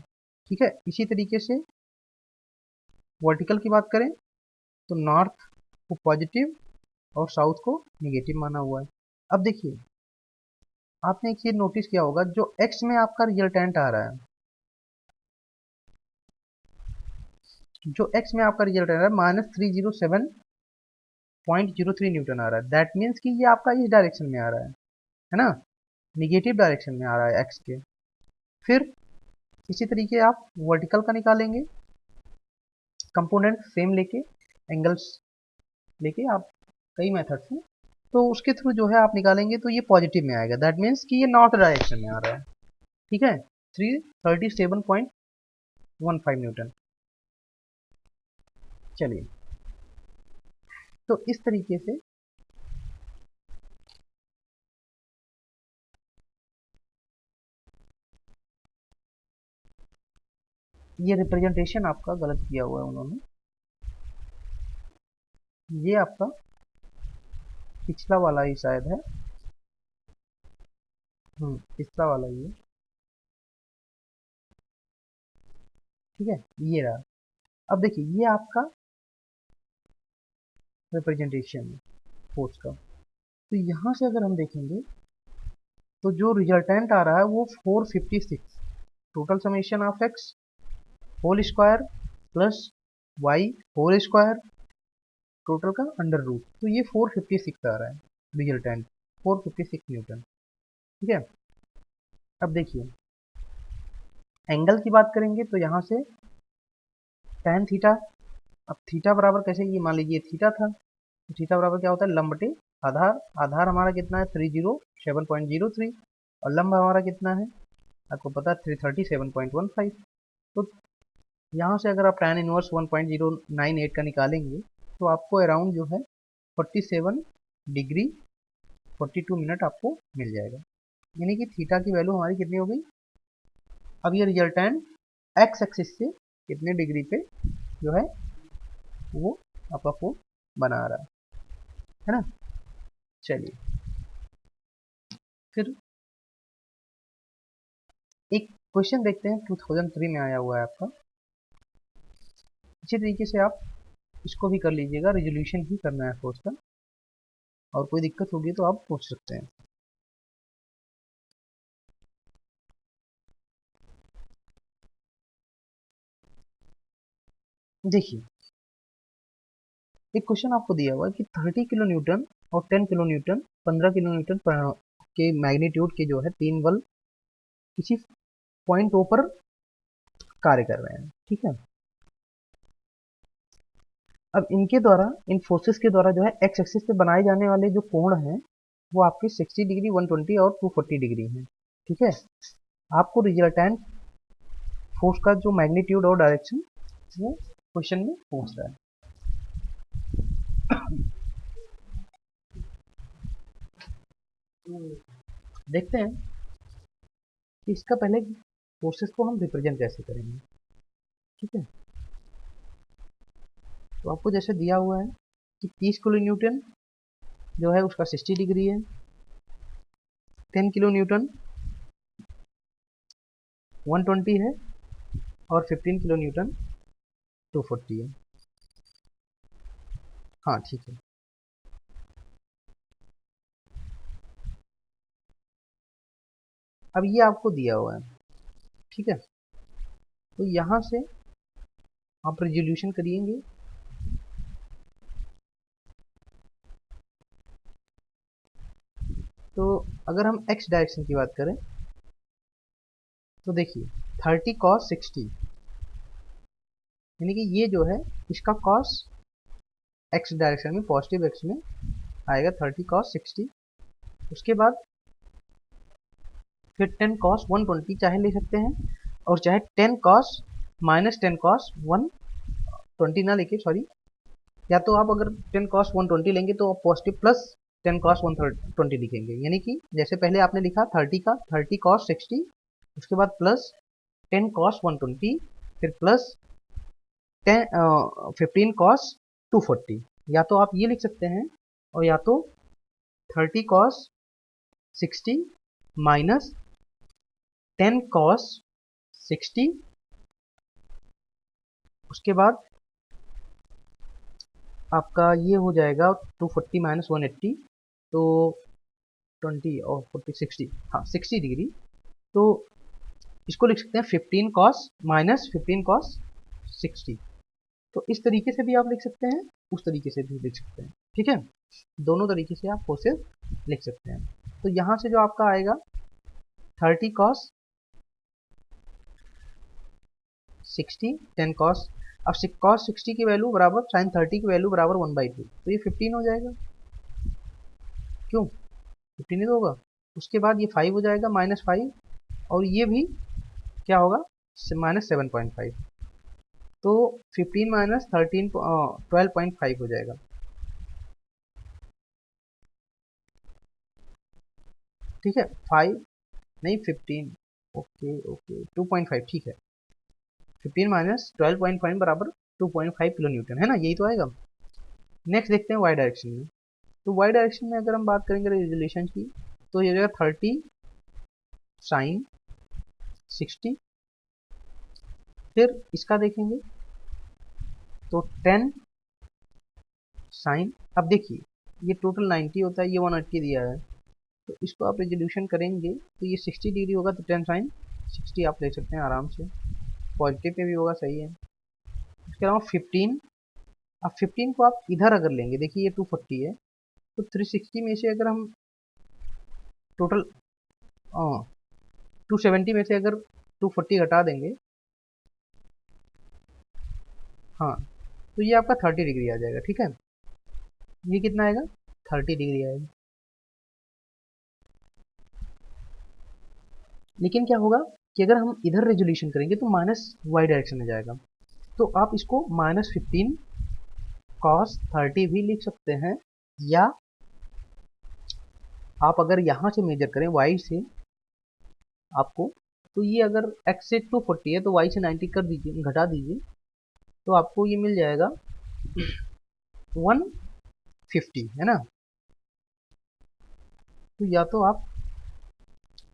ठीक है, इसी तरीके से वर्टिकल की बात करें तो नॉर्थ को पॉजिटिव और साउथ को निगेटिव माना हुआ है। अब देखिए आपने एक चीज नोटिस किया होगा, जो एक्स में आपका रिजल्टेंट आ रहा है, जो एक्स में आपका रिजल्टेंट आ रहा है -307.03 न्यूटन आ रहा है। दैट मीन्स कि ये आपका इस डायरेक्शन में आ रहा है ना, निगेटिव डायरेक्शन में आ रहा है एक्स के। फिर इसी तरीके आप वर्टिकल का निकालेंगे, कंपोनेंट सेम लेके, एंगल्स लेके, आप कई मेथड्स हैं, तो उसके थ्रू जो है आप निकालेंगे तो ये पॉजिटिव में आएगा। दैट मीन्स कि ये नॉर्थ डायरेक्शन में आ रहा है। ठीक है, 337.15 न्यूटन। चलिए, तो इस तरीके से ये रिप्रेजेंटेशन आपका गलत किया हुआ है उन्होंने। ये आपका पिछला वाला ही शायद है, पिछला वाला ही है। ठीक है, ये रहा। अब देखिए ये आपका रिप्रेजेंटेशन है फोर्स का। तो यहाँ से अगर हम देखेंगे तो जो रिजल्टेंट आ रहा है वो 456, total summation of X whole square plus Y whole square, total का अंडर रूट, तो ये 456 आ रहा है रिजल्टेंट, 456 न्यूटन। ठीक है, अब देखिए एंगल की बात करेंगे तो यहाँ से tan थीटा, अब थीटा बराबर कैसे, ये मान लीजिए थीटा था, तो थीटा बराबर क्या होता है लंब बटे आधार आधार हमारा कितना है 307.03 और लंब हमारा कितना है आपको पता है 337.15। तो यहाँ से अगर आप tan इनवर्स 1.098 का निकालेंगे तो आपको अराउंड जो है 47 डिग्री 42 मिनट आपको मिल जाएगा, यानी कि थीटा की वैल्यू हमारी कितनी हो गई। अब ये रिजल्टेंट एक्स एक्सिस से कितने डिग्री पे जो है वो आपका फोन बना रहा है ना। चलिए फिर एक क्वेश्चन देखते हैं 2003 में आया हुआ है आपका। इसी तरीके से आप इसको भी कर लीजिएगा, रिजोल्यूशन ही करना है फोर्स का, और कोई दिक्कत होगी तो आप पूछ सकते हैं। देखिए एक क्वेश्चन आपको दिया हुआ है कि 30 किलो न्यूटन और 10 किलो न्यूटन 15 किलो न्यूटन के मैग्नीट्यूड के जो है तीन बल किसी पॉइंट ओ पर कार्य कर रहे हैं, ठीक है। अब इनके द्वारा इन फोर्सेस के द्वारा जो है एक्स एक्सिस पे बनाए जाने वाले जो कोण हैं वो आपके 60 डिग्री 120 और 240 डिग्री हैं, ठीक है। आपको रिजल्टेंट फोर्स का जो मैग्नीट्यूड और डायरेक्शन वो क्वेश्चन में पूछ रहा है। देखते हैं कि इसका पहले फोर्सेस को हम रिप्रेजेंट कैसे करेंगे, ठीक है। तो आपको जैसे दिया हुआ है कि 30 किलो न्यूटन जो है उसका 60 डिग्री है, 10 किलो न्यूटन 120 है और 15 किलो न्यूटन 240 है। हाँ ठीक है। अब ये आपको दिया हुआ है, ठीक है। तो यहाँ से आप रिजोल्यूशन करिएंगे। तो अगर हम एक्स डायरेक्शन की बात करें तो देखिए 30 cos 60 यानी कि ये जो है इसका cos एक्स डायरेक्शन में पॉजिटिव एक्स में आएगा 30 cos 60। उसके बाद फिर 10 cos 120 चाहे ले सकते हैं और चाहे 10 cos माइनस 10 cos 120 ना लेके सॉरी, या तो आप अगर 10 cos 120 लेंगे तो आप पॉजिटिव प्लस 10 cos 120 लिखेंगे, यानी कि जैसे पहले आपने लिखा 30 का 30 cos 60, उसके बाद प्लस 10 cos 120, फिर प्लस 15 cos 240। या तो आप ये लिख सकते हैं और या तो 30 cos 60 माइनस 10 cos 60, उसके बाद आपका ये हो जाएगा 240 माइनस 180 तो 20 और 40 60, हाँ 60 डिग्री। तो इसको लिख सकते हैं 15 cos माइनस 15 cos 60। तो इस तरीके से भी आप लिख सकते हैं, उस तरीके से भी लिख सकते हैं, ठीक है। दोनों तरीके से आप फोर्सेस लिख सकते हैं। तो यहाँ से जो आपका आएगा 30 cos 60 10 cos, अब cos 60 की वैल्यू बराबर sin 30 की वैल्यू बराबर 1/2, तो ये 15 हो जाएगा, क्यों 15 ही तो होगा। उसके बाद ये 5 हो जाएगा -5 और ये भी क्या होगा -7.5, तो 15 माइनस 13 12.5 हो जाएगा, ठीक है। 5 नहीं 15, ओके ओके 2.5, ठीक है। 15 माइनस 12.5 बराबर 2.5 किलो न्यूटन है ना, यही तो आएगा। नेक्स्ट देखते हैं वाई डायरेक्शन में। तो वाई डायरेक्शन में अगर हम बात करेंगे रिजोल्यूशन की तो ये हो जाएगा 30 साइन 60, फिर इसका देखेंगे तो 10 साइन। अब देखिए ये टोटल 90 होता है, ये 180 दिया है, तो इसको आप रेजोल्यूशन करेंगे तो ये 60 डिग्री होगा, तो 10 साइन 60 आप ले सकते हैं आराम से, पॉजिटिव पे भी होगा, सही है। उसके अलावा 15, अब 15 को आप इधर अगर लेंगे, देखिए ये 240 है, तो 360 में से अगर हम टोटल 270 में से अगर 240 घटा देंगे, हाँ, तो ये आपका 30 डिग्री आ जाएगा, ठीक है। ये कितना आएगा 30 डिग्री आएगा। लेकिन क्या होगा कि अगर हम इधर रेजोल्यूशन करेंगे तो माइनस वाई डायरेक्शन में जाएगा, तो आप इसको -15 cos 30 भी लिख सकते हैं, या आप अगर यहाँ से मेजर करें y से आपको, तो ये अगर x से 240 है तो y से 90 कर दीजिए, घटा दीजिए, तो आपको ये मिल जाएगा 150, है ना। तो या तो आप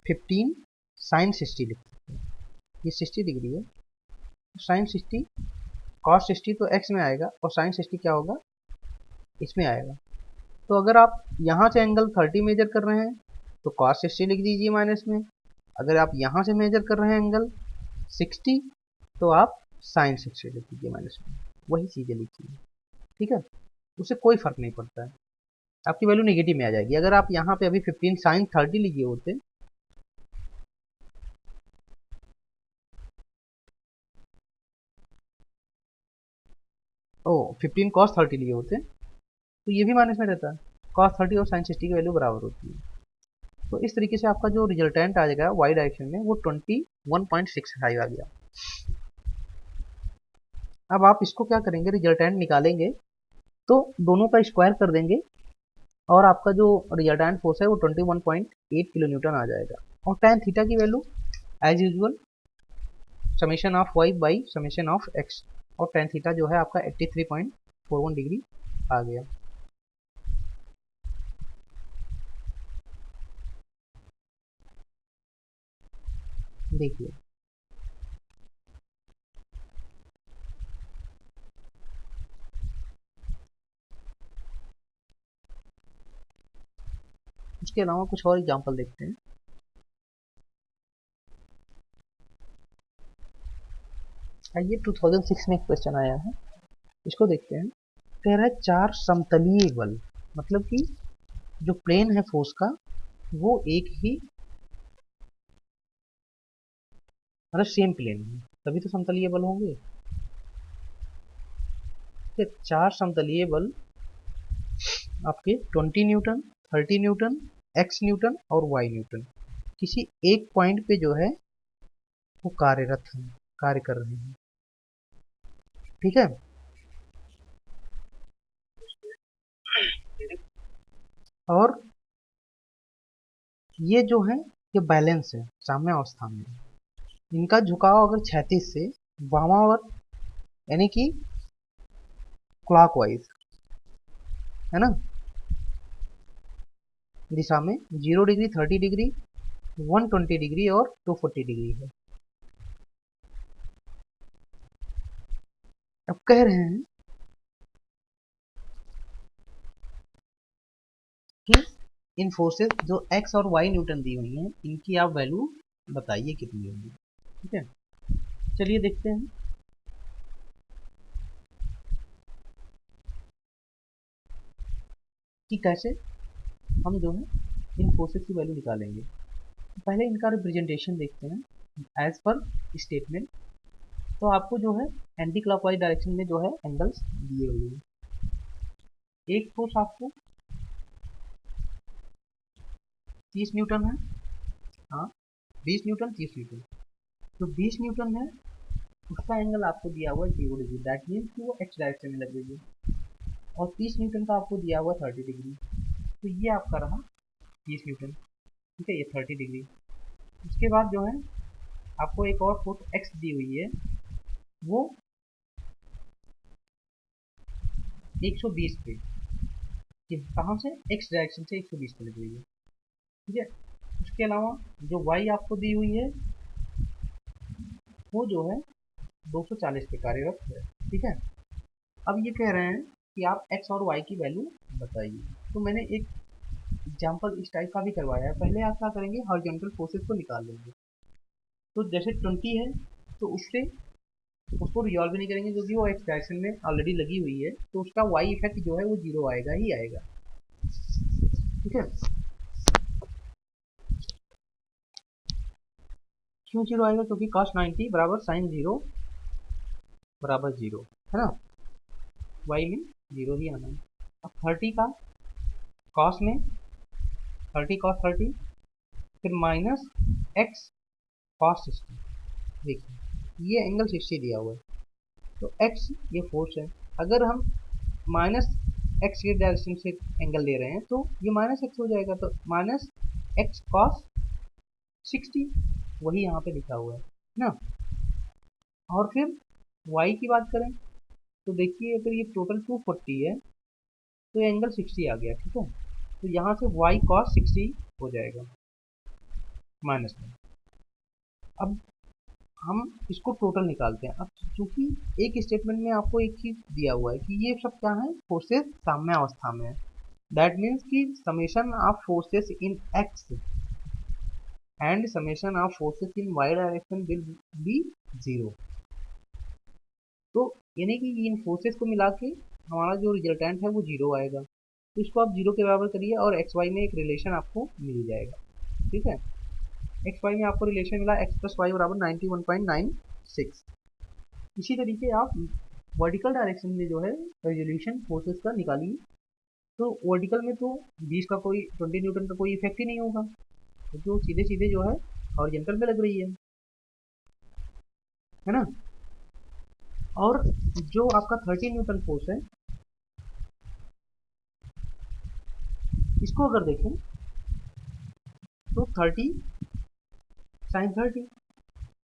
15 sin 60 लिख सकते हैं, ये 60 डिग्री है, sin 60 cos 60 तो x में आएगा और sin 60 क्या होगा, इसमें आएगा। तो अगर आप यहाँ से एंगल 30 मेजर कर रहे हैं तो cos 60 लिख दीजिए माइनस में, अगर आप यहाँ से मेजर कर रहे हैं एंगल 60 तो आप sin 60 लिख दीजिए माइनस में, वही चीज़ें लिखिए, ठीक है। उससे कोई फर्क नहीं पड़ता है, आपकी वैल्यू नेगेटिव में आ जाएगी। अगर आप यहाँ पे अभी 15 sin 30 लिए होते, ओ 15 cos 30 लिए होते तो ये भी माइनस में रहता है, cos 30 और sin 60 की वैल्यू बराबर होती है। तो इस तरीके से आपका जो रिजल्टेंट आ जाएगा वाई डायरेक्शन में वो 21.65 आ गया। अब आप इसको क्या करेंगे, रिजल्टेंट निकालेंगे तो दोनों का स्क्वायर कर देंगे और आपका जो रिजल्टेंट फोर्स है वो 21.8 किलो न्यूटन आ जाएगा। और tan थीटा की value as usual summation of y by summation of x, और tan थीटा जो है आपका 83.41 डिग्री आ गया। देखिए उसके अलावा कुछ और एग्जांपल देखते हैं। आइए 2006 में एक क्वेश्चन आया है, इसको देखते हैं। कह रहा है 4 समतलीय बल, मतलब कि जो प्लेन है फोर्स का वो एक ही, मतलब सेम प्लेन है, तभी तो समतलीय बल होंगे। तो 4 समतलीय बल आपके 20 न्यूटन, 30 न्यूटन, x न्यूटन और y न्यूटन किसी एक पॉइंट पे जो है वो कार्यरत हैं, कार्य कर रहे हैं, ठीक है। और ये जो है ये बैलेंस है साम्य अवस्था में, इनका झुकाव अगर क्षैतिज से वामावर्त यानी कि क्लॉकवाइज, है ना, दिशा में 0 डिग्री, 30 डिग्री, 120 डिग्री और 240 डिग्री है। अब कह रहे हैं कि इन फोर्सेस जो x और y न्यूटन दी हुई हैं इनकी आप वैल्यू बताइए कितनी होगी, ठीक है। चलिए देखते हैं कि कैसे हम जो है इन फोर्सेस की वैल्यू निकालेंगे। पहले इनका रिप्रेजेंटेशन देखते हैं एज पर स्टेटमेंट। तो आपको जो है एंटी क्लॉकवाइज डायरेक्शन में जो है एंगल्स दिए हुए हैं। एक फोर्स आपको 30 न्यूटन है, हाँ 20 न्यूटन, 30 न्यूटन, तो 20 न्यूटन है उसका एंगल आपको दिया हुआ है 0 डिग्री, दैट मीन्स कि वो एक्स डायरेक्शन में लगेगी। और 30 न्यूटन का आपको दिया हुआ 30 डिग्री, तो ये आपका रहा 30 न्यूटन, ठीक है, ये 30 डिग्री। उसके बाद जो है आपको एक और फोर्स एक्स दी हुई है, वो 120 पे, कि कहाँ से, एक्स डायरेक्शन से 120 पे लग रही है, ठीक है। उसके अलावा जो वाई आपको दी हुई है वो जो है 240 पे कार्यरत है, ठीक है। अब ये कह रहे हैं कि आप x और y की वैल्यू बताइए। तो मैंने एक एग्जाम्पल इस टाइप का भी करवाया है। पहले आप क्या करेंगे, हॉरिजॉन्टल फोर्सेस को निकाल लेंगे। तो जैसे 20 है तो उससे उसको रिजॉल्व भी नहीं करेंगे क्योंकि वो एक्स डायरेक्शन में ऑलरेडी लगी हुई है, तो उसका वाई इफेक्ट जो है वो 0 आएगा ही आएगा, ठीक है। क्यों 0 आएगा, क्योंकि cos 90 बराबर sin 0 बराबर 0, है ना, वाई में 0 ही आना है। अब 30 का कॉस में 30 cos 30, फिर माइनस x cos 60। देखिए ये एंगल 60 दिया हुआ है, तो x ये फोर्स है। अगर हम माइनस x के डायरेक्शन से एंगल ले रहे हैं तो ये माइनस x हो जाएगा, तो माइनस x cos 60 वही यहाँ पे लिखा हुआ है ना। और फिर y की बात करें तो देखिए अगर ये टोटल 240 है तो ये एंगल 60 आ गया, ठीक है। तो यहाँ से y cos 60 हो जाएगा माइनस में। अब हम इसको टोटल निकालते हैं। अब चूंकि एक स्टेटमेंट में आपको एक चीज दिया हुआ है कि ये सब क्या है, फोर्सेस साम्य अवस्था में है। दैट मीन्स कि summation of forces in X and summation of forces in Y direction will be 0। तो यानी कि इन फोर्सेस को मिला के हमारा जो रिजल्टेंट है वो 0 आएगा। तो इसको आप 0 के बराबर करिए और एक्स वाई में एक रिलेशन आपको मिल जाएगा, ठीक है। एक्स वाई में आपको रिलेशन मिला x प्लस वाई बराबर 91.96। इसी तरीके आप वर्टिकल डायरेक्शन में जो है रेजोल्यूशन फोर्सेस का निकालिए। तो वर्टिकल में तो 20 का कोई 20 न्यूटन का कोई इफेक्ट ही नहीं होगा, क्योंकि वो सीधे सीधे जो है हॉरिजॉन्टल में लग रही है ना। और जो आपका 30 न्यूटन फोर्स है, इसको अगर देखें तो 30 साइन 30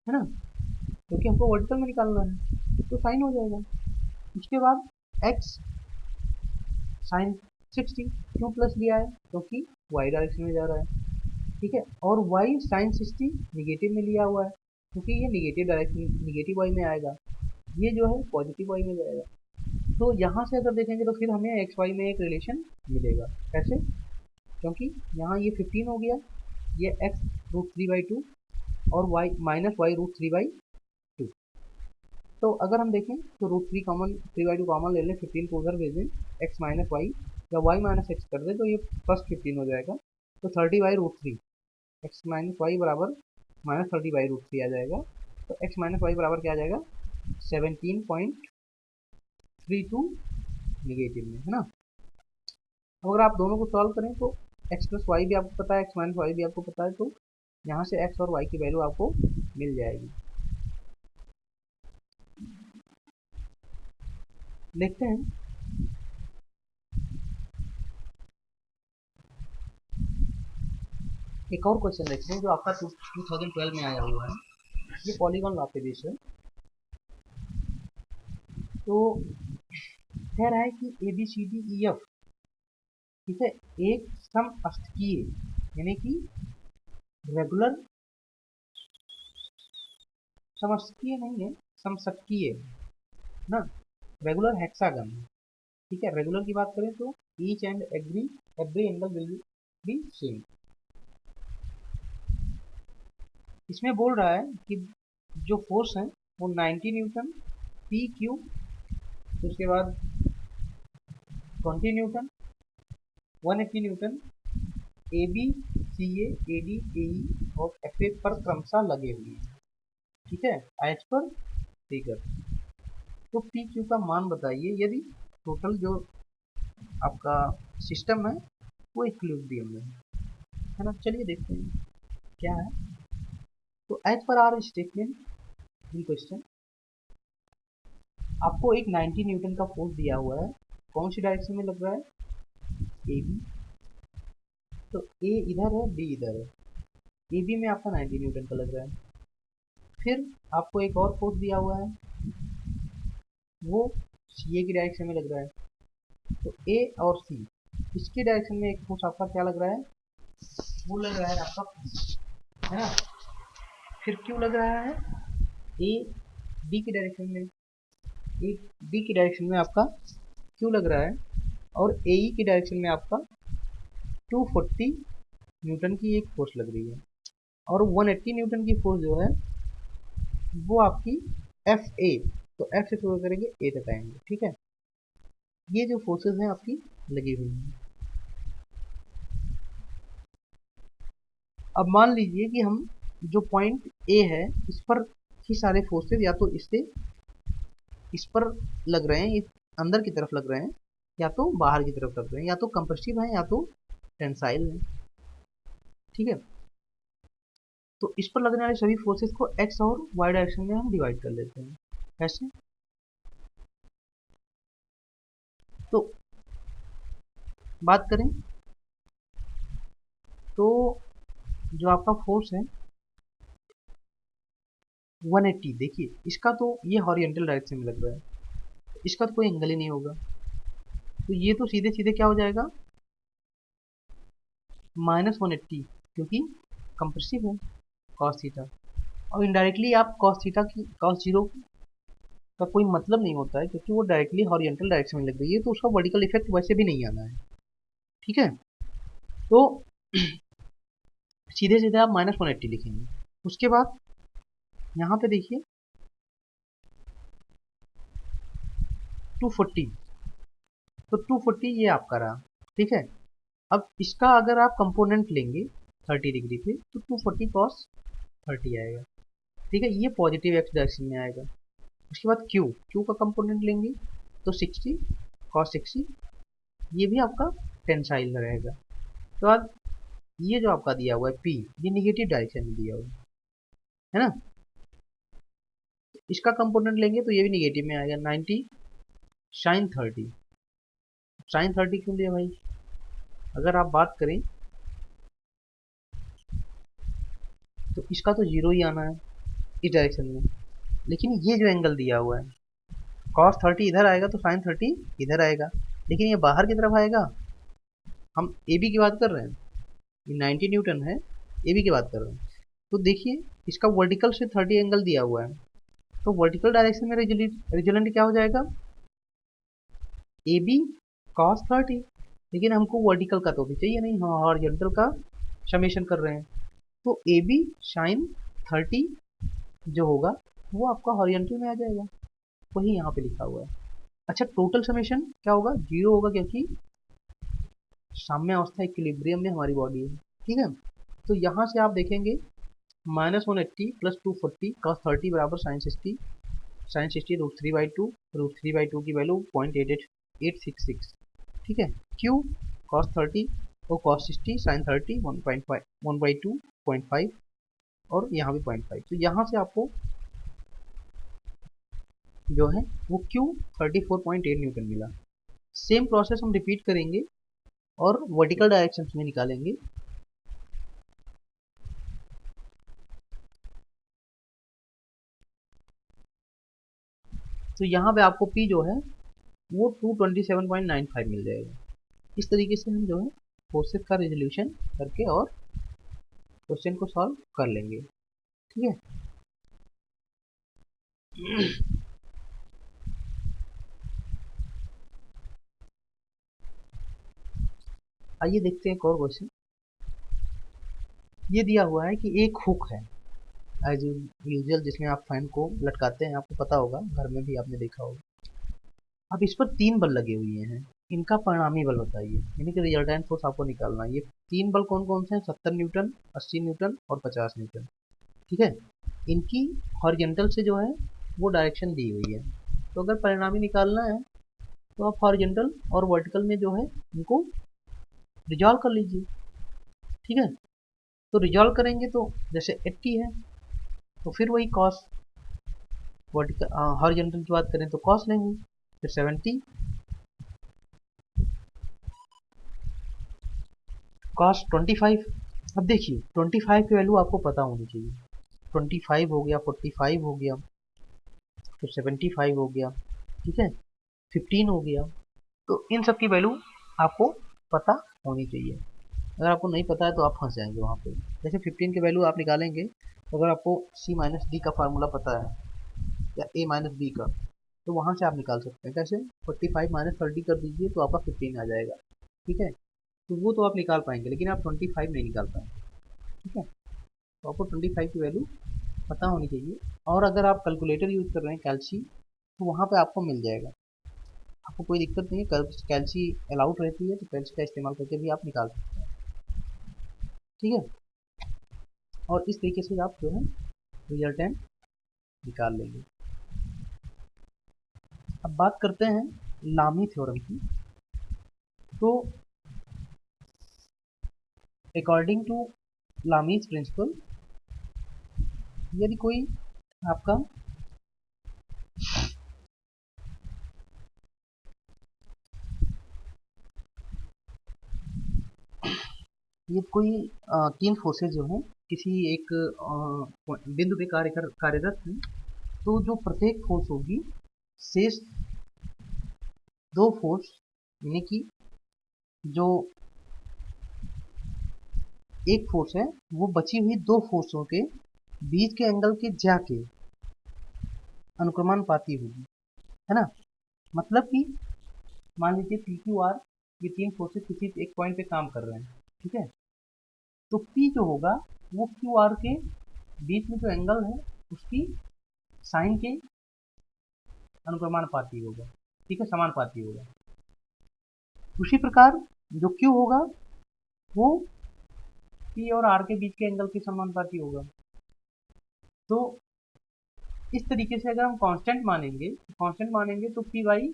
है ना, क्योंकि हमको वर्टिकल में निकालना है तो साइन हो जाएगा। उसके बाद x साइन 60 क्यों प्लस लिया है, क्योंकि y डायरेक्शन में जा रहा है, ठीक है। और y साइन 60 निगेटिव में लिया हुआ है, क्योंकि ये निगेटिव डायरेक्शन निगेटिव y में आएगा, ये जो है पॉजिटिव y में जाएगा। तो यहाँ से अगर देखेंगे तो फिर हमें एक्स वाई में एक रिलेशन मिलेगा। कैसे, क्योंकि यहाँ ये 15 हो गया, ये x √3/2 और y माइनस वाई √3/2। तो अगर हम देखें तो √3 कॉमन 3/2 कॉमन ले लें, 15 को उधर भेज दें, x माइनस वाई या y माइनस एक्स कर दें तो ये प्लस 15 हो जाएगा। तो 30/√3 x माइनस वाई बराबर माइनस 30/√3 आ जाएगा। तो x माइनस वाई बराबर क्या आ जाएगा, 17.32 निगेटिव में, है ना। अगर आप दोनों को सॉल्व करें तो x प्लस वाई भी आपको पता है, x माइनस वाई भी आपको पता है, तो यहाँ से x और y की वैल्यू आपको मिल जाएगी। देखते हैं एक और क्वेश्चन देखते हैं जो आपका 2012 में आया हुआ है। ये पॉलीगॉन लॉ पे बेस्ड है। तो कह रहा है कि ABCDEF, ठीक है, एक समअष्टकीय यानी कि रेगुलर, समअष्टकीय नहीं है, समषटकीय ना, रेगुलर हेक्सागन, ठीक है। रेगुलर की बात करें तो each and every angle will be same. इसमें बोल रहा है कि जो फोर्स है वो 90 न्यूटन पी क्यू, तो उसके बाद 20 newton 180 newton A B C A D A E और एफ ए पर क्रमशः लगे हुए हैं, ठीक है, एज पर फिगर। तो पी क्यू का मान बताइए यदि टोटल जो आपका सिस्टम है वो इक्विलिब्रियम में है ना। चलिए देखते हैं क्या है। तो as per are statement in question, आपको एक 90 न्यूटन का फोर्स दिया हुआ है, कौन सी डायरेक्शन में लग रहा है, ए बी। तो ए इधर है, बी इधर है, ए बी में आपका 90 न्यूटन का लग रहा है। फिर आपको एक और फोर्स दिया हुआ है, वो सी ए की डायरेक्शन में लग रहा है। तो ए और सी इसके डायरेक्शन में एक फोर्स आपका क्या लग रहा है, वो लग रहा है आपका, है ना। फिर क्यों लग रहा है, ए डी की डायरेक्शन में, ए डी की डायरेक्शन में आपका क्यों लग रहा है, और ए ई की डायरेक्शन में आपका 240 न्यूटन की एक फोर्स लग रही है, और 180 न्यूटन की फोर्स जो है वो आपकी एफ ए, तो एफ से शुरू करेंगे ए तक आएंगे, ठीक है। ये जो फोर्सेस हैं आपकी लगी हुई हैं। अब मान लीजिए कि हम जो पॉइंट ए है इस पर ही सारे फोर्सेस या तो इससे इस पर लग रहे हैं, इस अंदर की तरफ लग रहे हैं, या तो बाहर की तरफ कर रहे हैं, या तो कंप्रेसिव है या तो टेंसाइल है। ठीक है, तो इस पर लगने वाले सभी फोर्सेस को एक्स और वाई डायरेक्शन में हम डिवाइड कर लेते हैं। ऐसे तो बात करें तो जो आपका फोर्स है 180, देखिए इसका तो ये हॉरिजॉन्टल डायरेक्शन में लग रहा है, इसका तो कोई एंगल ही नहीं होगा, तो ये तो सीधे सीधे क्या हो जाएगा -180, क्योंकि कंप्रेसिव है कॉस थीटा। और इनडायरेक्टली आप कॉस थीटा की कॉस जीरो का कोई मतलब नहीं होता है, क्योंकि वो डायरेक्टली हॉरिजॉन्टल डायरेक्शन में लग रही है, तो उसका वर्टिकल इफेक्ट वैसे भी नहीं आना है। ठीक है, तो सीधे सीधे आप -180 लिखेंगे। उसके बाद यहाँ पे देखिए 240, तो 240 ये आपका रहा। ठीक है, अब इसका अगर आप कंपोनेंट लेंगे 30 डिग्री पे तो 240 कॉस 30 आएगा। ठीक है, ये पॉजिटिव एक्स डायरेक्शन में आएगा। उसके बाद क्यू क्यू का कंपोनेंट लेंगे तो 60 कॉस 60, ये भी आपका टेंसाइल रहेगा। तो अब ये जो आपका दिया हुआ है पी, ये निगेटिव डायरेक्शन में दिया हुआ है ना, इसका कंपोनेंट लेंगे तो ये भी निगेटिव में आएगा 90 साइन 30। साइन 30 क्यों लिया भाई, अगर आप बात करें तो इसका तो जीरो ही आना है इस डायरेक्शन में, लेकिन ये जो एंगल दिया हुआ है कॉस 30 इधर आएगा तो साइन 30 इधर आएगा, लेकिन ये बाहर की तरफ आएगा। हम ए बी की बात कर रहे हैं, ये 90 न्यूटन है, ए बी की बात कर रहे हैं। तो देखिए इसका वर्टिकल से 30 एंगल दिया हुआ है, तो वर्टिकल डायरेक्शन में रिजल्टेंट क्या हो जाएगा ए बी कॉस 30, लेकिन हमको वर्टिकल का तो भी चाहिए नहीं, हाँ हॉरिजॉन्टल का समेशन कर रहे हैं, तो ए बी साइन 30 जो होगा वो आपका हॉरिजॉन्टल में आ जाएगा, वही यहाँ पे लिखा हुआ है। अच्छा, टोटल समेशन क्या होगा, जीरो होगा, क्योंकि साम्य अवस्था इक्विलिब्रियम में हमारी बॉडी है। ठीक है, तो यहाँ से आप देखेंगे -180 + 240 cos 30 बराबर sin 60, sin 60 √3/2, √3/2 की वैल्यू 0.866। ठीक है, Q cos 30 और cos 60 sin 30 1.5 1/2 0.5 और यहाँ भी 0.5, तो यहाँ से आपको जो है वो Q 34.8 न्यूटन मिला। सेम प्रोसेस हम रिपीट करेंगे और वर्टिकल डायरेक्शन में निकालेंगे। तो यहाँ पे आपको P जो है वो 227.95 मिल जाएगा। इस तरीके से हम जो है फोर्सेस का रेजोल्यूशन करके और क्वेश्चन को सॉल्व कर लेंगे। ठीक है, आइए देखते हैं एक और क्वेश्चन। ये दिया हुआ है कि एक हुक है एज यूजुअल, जिसमें आप फैन को लटकाते हैं, आपको पता होगा, घर में भी आपने देखा होगा। अब इस पर 3 बल लगे हुए हैं, इनका परिणामी बल बताइए, यानी कि रिजल्टेंट फोर्स आपको निकालना है। ये 3 बल कौन कौन से हैं, 70 न्यूटन, 80 न्यूटन और 50 न्यूटन। ठीक है, इनकी हॉरिजॉन्टल से जो है वो डायरेक्शन दी हुई है, तो अगर परिणामी निकालना है तो आप हॉरिजॉन्टल और वर्टिकल में जो है इनको रिजॉल्व कर लीजिए। ठीक है, तो रिजॉल्व करेंगे तो जैसे 80 है तो फिर वही कॉस, वर्टिकल हॉरिजॉन्टल की बात करें तो कॉस लेंगे, फिर 70 कॉस 25। अब देखिए 25 की वैल्यू आपको पता होनी चाहिए, 25 हो गया, 45 हो गया, फिर 75 हो गया, ठीक है, 15 हो गया, तो इन सब की वैल्यू आपको पता होनी चाहिए। अगर आपको नहीं पता है तो आप फंस जाएंगे वहाँ पे। जैसे 15 की वैल्यू आप निकालेंगे तो अगर आपको C - D का फार्मूला पता है या A - B का, तो वहाँ से आप निकाल सकते हैं। कैसे, 45 - 30 कर दीजिए तो आपका 15 आ जाएगा। ठीक है, तो वो तो आप निकाल पाएंगे, लेकिन आप 25 नहीं निकाल पाएंगे। ठीक है, तो आपको 25 की वैल्यू पता होनी चाहिए, और अगर आप कैलकुलेटर यूज़ कर रहे हैं कैल्सी, तो वहाँ पे आपको मिल जाएगा, आपको कोई दिक्कत नहीं है, कैल्सी अलाउड रहती है, तो कैल्सी का इस्तेमाल करके भी आप निकाल सकते हैं। ठीक है, और इस तरीके से आप जो है रिजल्टेंट निकाल लेंगे। अब बात करते हैं लामी थ्योरम की। तो अकॉर्डिंग टू लामीज प्रिंसिपल, यदि कोई आपका ये कोई तीन फोर्सेस जो हैं किसी एक बिंदु पे कार्यरत हैं, तो जो प्रत्येक फोर्स होगी शेष दो फोर्स, यानी कि जो एक फोर्स है वो बची हुई दो फोर्सों के बीच के एंगल के ज्या के अनुक्रमानुपाती होगी, है ना। मतलब कि मान लीजिए पी क्यू आर, ये तीन फोर्सेस किसी एक पॉइंट पे काम कर रहे हैं, ठीक है। तो पी जो होगा वो क्यू आर के बीच में जो एंगल है उसकी साइन के अनुक्रमानुपाती होगा, ठीक है, समानुपाती होगा। उसी प्रकार जो क्यू होगा वो पी और आर के बीच के एंगल के समानुपाती होगा। तो इस तरीके से अगर हम कांस्टेंट मानेंगे तो P by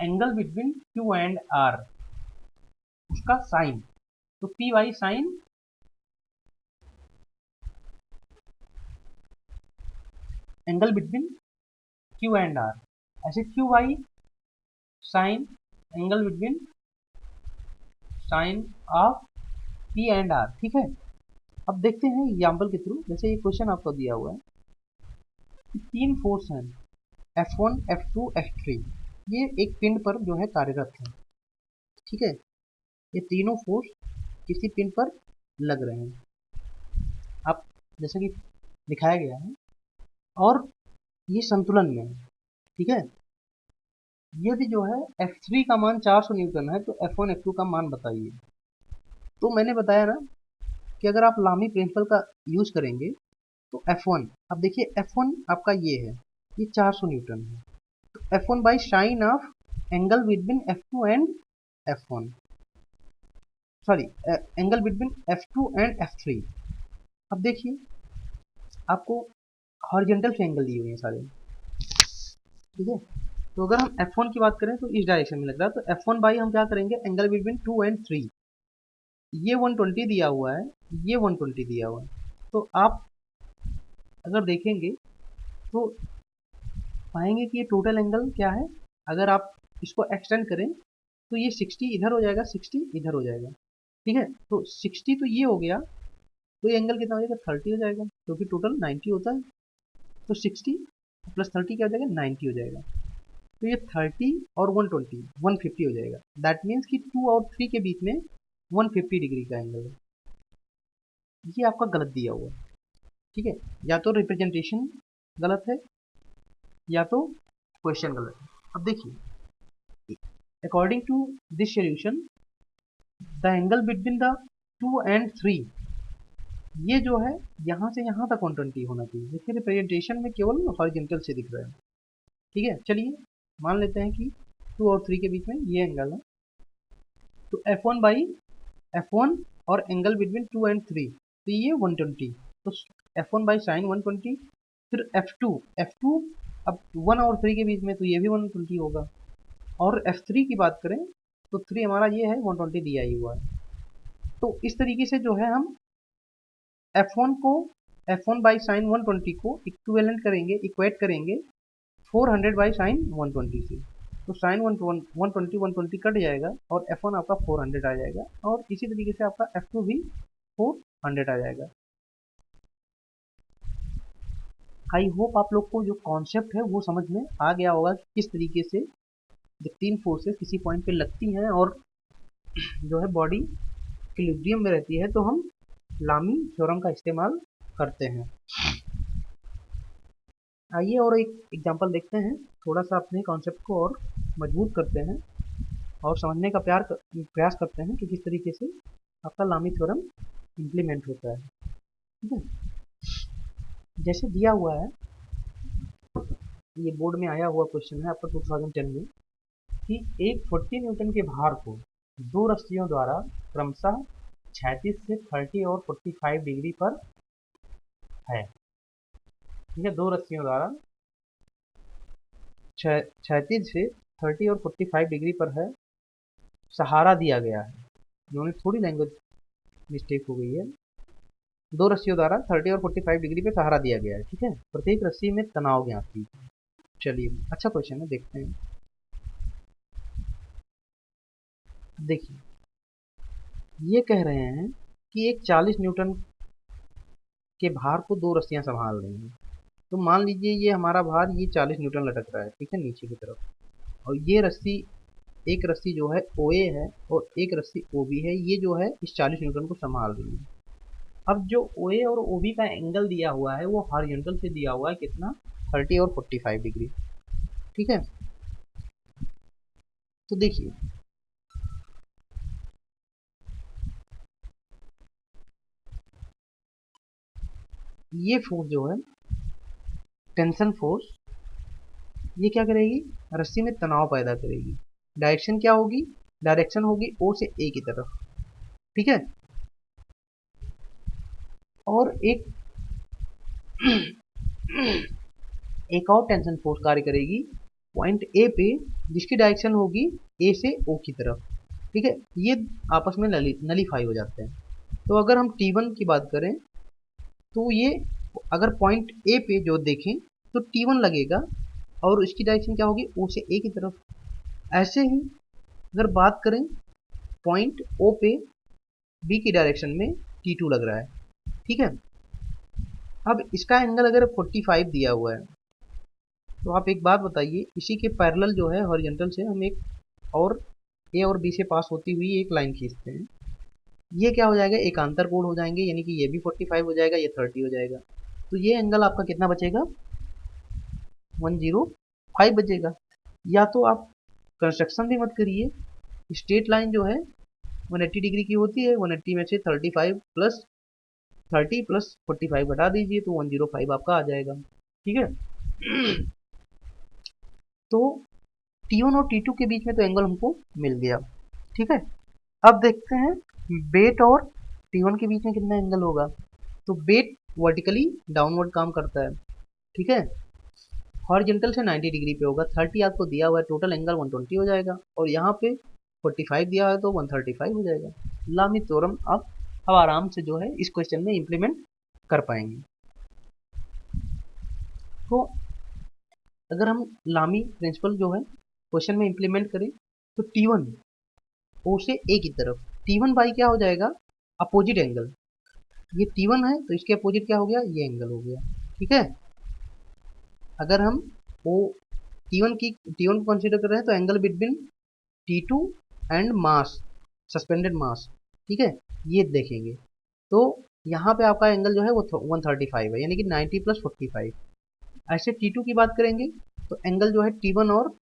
angle between Q and R, उसका साइन, तो P by sine angle between Q and R, ऐसे Q by sine angle between sine of P and R, ठीक है। अब देखते हैं एग्जाम्पल के थ्रू। जैसे ये क्वेश्चन आपको दिया हुआ है कि तीन फोर्स हैं F1, F2, F3, ये एक पिंड पर जो है कार्यरत है, ठीक है। ये तीनों फोर्स किसी पिंड पर लग रहे हैं, आप जैसे कि दिखाया गया है, और ये संतुलन में है, ठीक है। यदि जो है F3 का मान 400 न्यूटन है तो F1, F2 का मान बताइए। तो मैंने बताया ना कि अगर आप लामी प्रिंसिपल का यूज करेंगे तो F1, अब देखिए F1 आपका ये है, ये 400 न्यूटन है, तो F1 by sine of angle between F2 and F1, sorry, angle between F2 and F3। अब देखिए आपको हॉरिजॉन्टल से एंगल दिए हुए हैं सारे, ठीक है। तो अगर हम F1 की बात करें तो इस डायरेक्शन में लग रहा है, तो F1 बाई हम क्या करेंगे, एंगल बिटवीन 2 एंड 3, ये 120 दिया हुआ है, ये 120 दिया हुआ है। तो आप अगर देखेंगे तो पाएंगे कि ये टोटल एंगल क्या है। अगर आप इसको एक्सटेंड करें तो ये 60 इधर हो जाएगा, 60 इधर हो जाएगा, ठीक है। तो 60 तो ये हो गया, तो ये एंगल कितना हो जाएगा, 30 हो जाएगा, क्योंकि टोटल 90 होता है। तो 60 प्लस 30 क्या हो जाएगा, 90 हो जाएगा। तो ये 30 और 120 150 हो जाएगा। दैट मीन्स कि 2 और 3 के बीच में 150 डिग्री का एंगल है। ये आपका गलत दिया हुआ है, ठीक है। या तो रिप्रेजेंटेशन गलत है या तो क्वेश्चन गलत है। अब देखिए according to this solution the angle between the 2 and 3, ये जो है यहाँ से यहाँ तक 120 होना चाहिए। देखिए रिप्रेजेंटेशन में केवल हॉरिजॉन्टल से दिख रहा है, ठीक है। चलिए मान लेते हैं कि 2 और 3 के बीच में ये एंगल है, तो F1 बाई F1 और एंगल बिटवीन 2 एंड 3, तो ये 120, तो F1 बाई साइन 120। फिर F2 अब 1 और 3 के बीच में, तो ये भी 120 होगा। और F3 की बात करें तो 3 हमारा ये है, 120 दिया ही हुआ है। तो इस तरीके से जो है हम F1 बाई साइन 120 को इक्विवेलेंट करेंगे, इक्वेट करेंगे 400 बाई साइन 120 से। तो साइन 120 कट जाएगा और F1 आपका 400 आ जाएगा, और इसी तरीके से आपका F2 भी 400 आ जाएगा। आई होप आप लोग को जो कॉन्सेप्ट है वो समझ में आ गया होगा कि किस तरीके से जब तीन फोर्सेस किसी पॉइंट पे लगती हैं और जो है बॉडी इक्विलिब्रियम में रहती है तो हम लामी थ्योरम का इस्तेमाल करते हैं। आइए और एक एग्जांपल देखते हैं, थोड़ा सा अपने कॉन्सेप्ट को और मजबूत करते हैं और समझने का प्रयास करते हैं कि किस तरीके से आपका लामी थ्योरम इम्प्लीमेंट होता है, ठीक है। जैसे दिया हुआ है, ये बोर्ड में आया हुआ क्वेश्चन है आपका 2010 में, कि एक 40 न्यूटन के भार को दो रस्सियों द्वारा क्रमशः क्षैतिज से 30 और 45 डिग्री पर है, ठीक है। दो रस्सियों द्वारा क्षैतिज से 30 और 45 डिग्री पर है, सहारा दिया गया है, इन्होंने थोड़ी लैंग्वेज मिस्टेक हो गई है, दो रस्सियों द्वारा 30 और 45 डिग्री पे सहारा दिया गया है, ठीक है। प्रत्येक रस्सी में तनाव ज्ञात कीजिए। चलिए अच्छा क्वेश्चन है, देखते हैं। देखिए ये कह रहे हैं कि एक 40 न्यूटन के भार को दो रस्सियां संभाल रही हैं। तो मान लीजिए ये हमारा भार, ये 40 न्यूटन लटक रहा है, ठीक है, नीचे की तरफ, और ये रस्सी, एक रस्सी जो है OA है और एक रस्सी OB है, ये जो है इस 40 न्यूटन को संभाल रही है। अब जो OA और OB का एंगल दिया हुआ है वो हॉरिजॉन्टल से दिया हुआ है कितना, 30 और 45 डिग्री, ठीक है। तो देखिए ये फोर्स जो है, टेंशन फोर्स, ये क्या करेगी, रस्सी में तनाव पैदा करेगी। डायरेक्शन क्या होगी, डायरेक्शन होगी O से A की तरफ, ठीक है। और एक और टेंशन फोर्स कार्य करेगी पॉइंट A पे, जिसकी डायरेक्शन होगी A से O की तरफ, ठीक है। ये आपस में नलीफाई हो जाते हैं। तो अगर हम T1 की बात करें तो ये, अगर पॉइंट A पे जो देखें तो T1 लगेगा और इसकी डायरेक्शन क्या होगी, O से A की तरफ। ऐसे ही अगर बात करें पॉइंट O पे B की डायरेक्शन में T2 लग रहा है, ठीक है। अब इसका एंगल अगर 45 दिया हुआ है, तो आप एक बात बताइए, इसी के पैरेलल जो है हॉरिजॉन्टल से हम एक और ए और बी से पास होती हुई एक लाइन खींचते हैं, ये क्या हो जाएगा, एकांतर कोण हो जाएंगे, यानी कि ये भी 45 हो जाएगा, ये 30 हो जाएगा। तो ये एंगल आपका कितना बचेगा, 105 बचेगा। या तो आप कंस्ट्रक्शन भी मत करिए, स्ट्रेट लाइन जो है 180 डिग्री की होती है, 180 में से 35 प्लस 30 प्लस 45 घटा दीजिए तो 105 आपका आ जाएगा, ठीक है। तो T1 और T2 के बीच में तो एंगल हमको मिल गया, ठीक है। अब देखते हैं बेट और T1 के बीच में कितना एंगल होगा। तो बेट वर्टिकली डाउनवर्ड काम करता है, ठीक है, हॉरिजॉन्टल से 90 डिग्री पे होगा, 30 आपको दिया हुआ है, टोटल एंगल 120 हो जाएगा, और यहाँ पे 45 दिया है तो 135 हो जाएगा। लामी थ्योरम आप अब आराम से जो है इस क्वेश्चन में इम्प्लीमेंट कर पाएंगे। तो अगर हम लामी प्रिंसिपल जो है क्वेश्चन में इम्प्लीमेंट करें तो T1 O से A की तरफ, T1 बाई क्या हो जाएगा, अपोजिट एंगल, ये T1 है तो इसके अपोजिट क्या हो गया, ये एंगल हो गया, ठीक है। अगर हम O T1 को कंसीडर कर रहे हैं तो angle between T2 and mass, suspended mass, ठीक है, ये देखेंगे। तो यहाँ पे आपका एंगल जो है वो 135 है, यानी कि 90 प्लस 45। ऐसे T2 की बात करेंगे तो एंगल जो है T1 और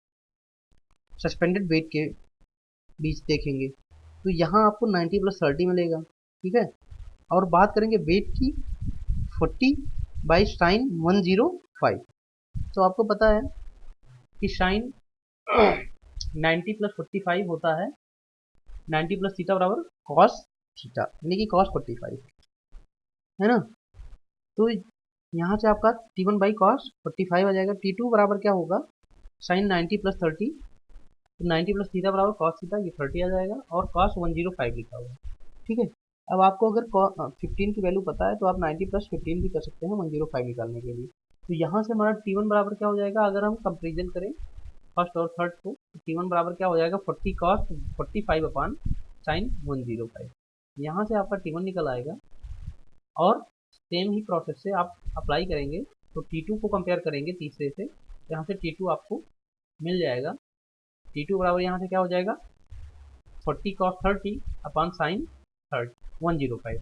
सस्पेंडेड वेट के बीच देखेंगे, तो यहाँ आपको 90 प्लस 30 मिलेगा, ठीक है। और बात करेंगे वेट की, 40 बाई साइन 105। तो आपको पता है कि साइन 90 प्लस 45 होता है, 90 प्लस थीटा बराबर कॉस थीटा, यानी कि कॉस 45, है ना। तो यहाँ से आपका T1 बाई कॉस 45 आ जाएगा। T2 बराबर क्या होगा, साइन 90 प्लस 30, तो 90 प्लस थीटा बराबर कॉस थीटा, ये 30 आ जाएगा, और कॉस 105 लिखा हुआ है, ठीक है। अब आपको अगर 15 की वैल्यू पता है तो आप 90 प्लस 15 भी कर सकते हैं 105 निकालने के लिए। तो यहाँ से हमारा T1 बराबर क्या हो जाएगा, अगर हम कंपेरिजन करें फर्स्ट और थर्ड को, तो T1 बराबर क्या हो जाएगा, 40 कॉस 45 अपान साइन 105। यहाँ से आपका T1 निकल आएगा, और सेम ही प्रोसेस से आप अप्लाई करेंगे तो T2 को कंपेयर करेंगे तीसरे से, यहाँ से T2 आपको मिल जाएगा। T2 बराबर यहाँ से क्या हो जाएगा, 40 कॉस 30 अपान साइन 105।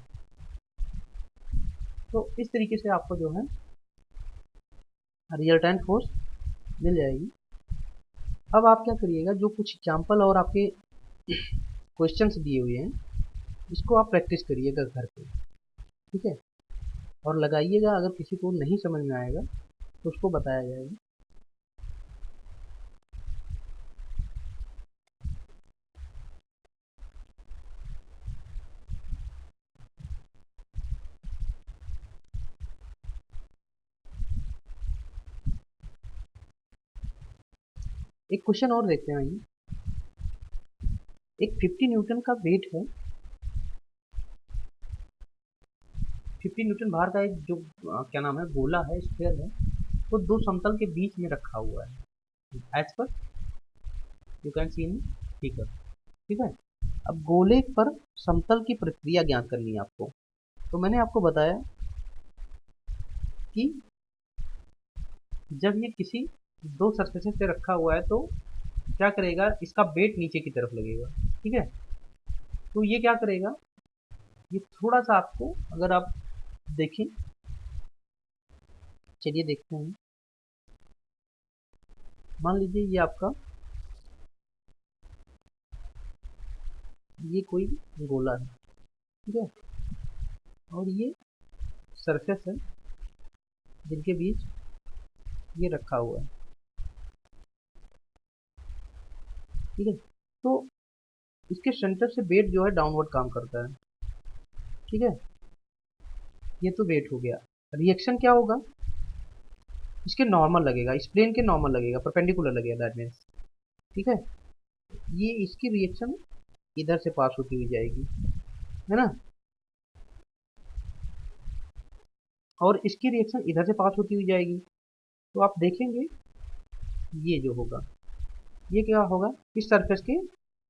तो इस तरीके से आपको जो है रिजल्टेंट फोर्स मिल जाएगी। अब आप क्या करिएगा, जो कुछ एग्जाम्पल और आपके क्वेश्चंस दिए हुए हैं इसको आप प्रैक्टिस करिएगा घर पे, ठीक है, और लगाइएगा। अगर किसी को नहीं समझ में आएगा तो उसको बताया जाएगा। एक क्वेश्चन और देखते हैं आइए। एक 50 न्यूटन का वेट है, 50 न्यूटन भार का एक जो क्या नाम है गोला है, स्फीयर है, वो दो समतल के बीच में रखा हुआ है as per you can see in figure. ठीक है, अब गोले पर समतल की प्रक्रिया ज्ञात करनी है आपको। तो मैंने आपको बताया कि जब ये किसी दो सरफेसेस पे रखा हुआ है तो क्या करेगा, इसका वेट नीचे की तरफ लगेगा। ठीक है, तो ये क्या करेगा, ये थोड़ा सा आपको अगर आप देखें, चलिए देखते हैं। मान लीजिए ये आपका ये कोई गोला है। ठीक है, और ये सरफेस है जिनके बीच ये रखा हुआ है। ठीक है, तो इसके सेंटर से वेट जो है डाउनवर्ड काम करता है। ठीक है, ये तो वेट हो गया। रिएक्शन क्या होगा, इसके नॉर्मल लगेगा, इस प्लेन के नॉर्मल लगेगा, परपेंडिकुलर लगेगा, दैट मीन्स। ठीक है, ये इसकी रिएक्शन इधर से पास होती हुई जाएगी, है ना, और इसकी रिएक्शन इधर से पास होती हुई जाएगी। तो आप देखेंगे ये जो होगा, ये क्या होगा, इस सरफेस के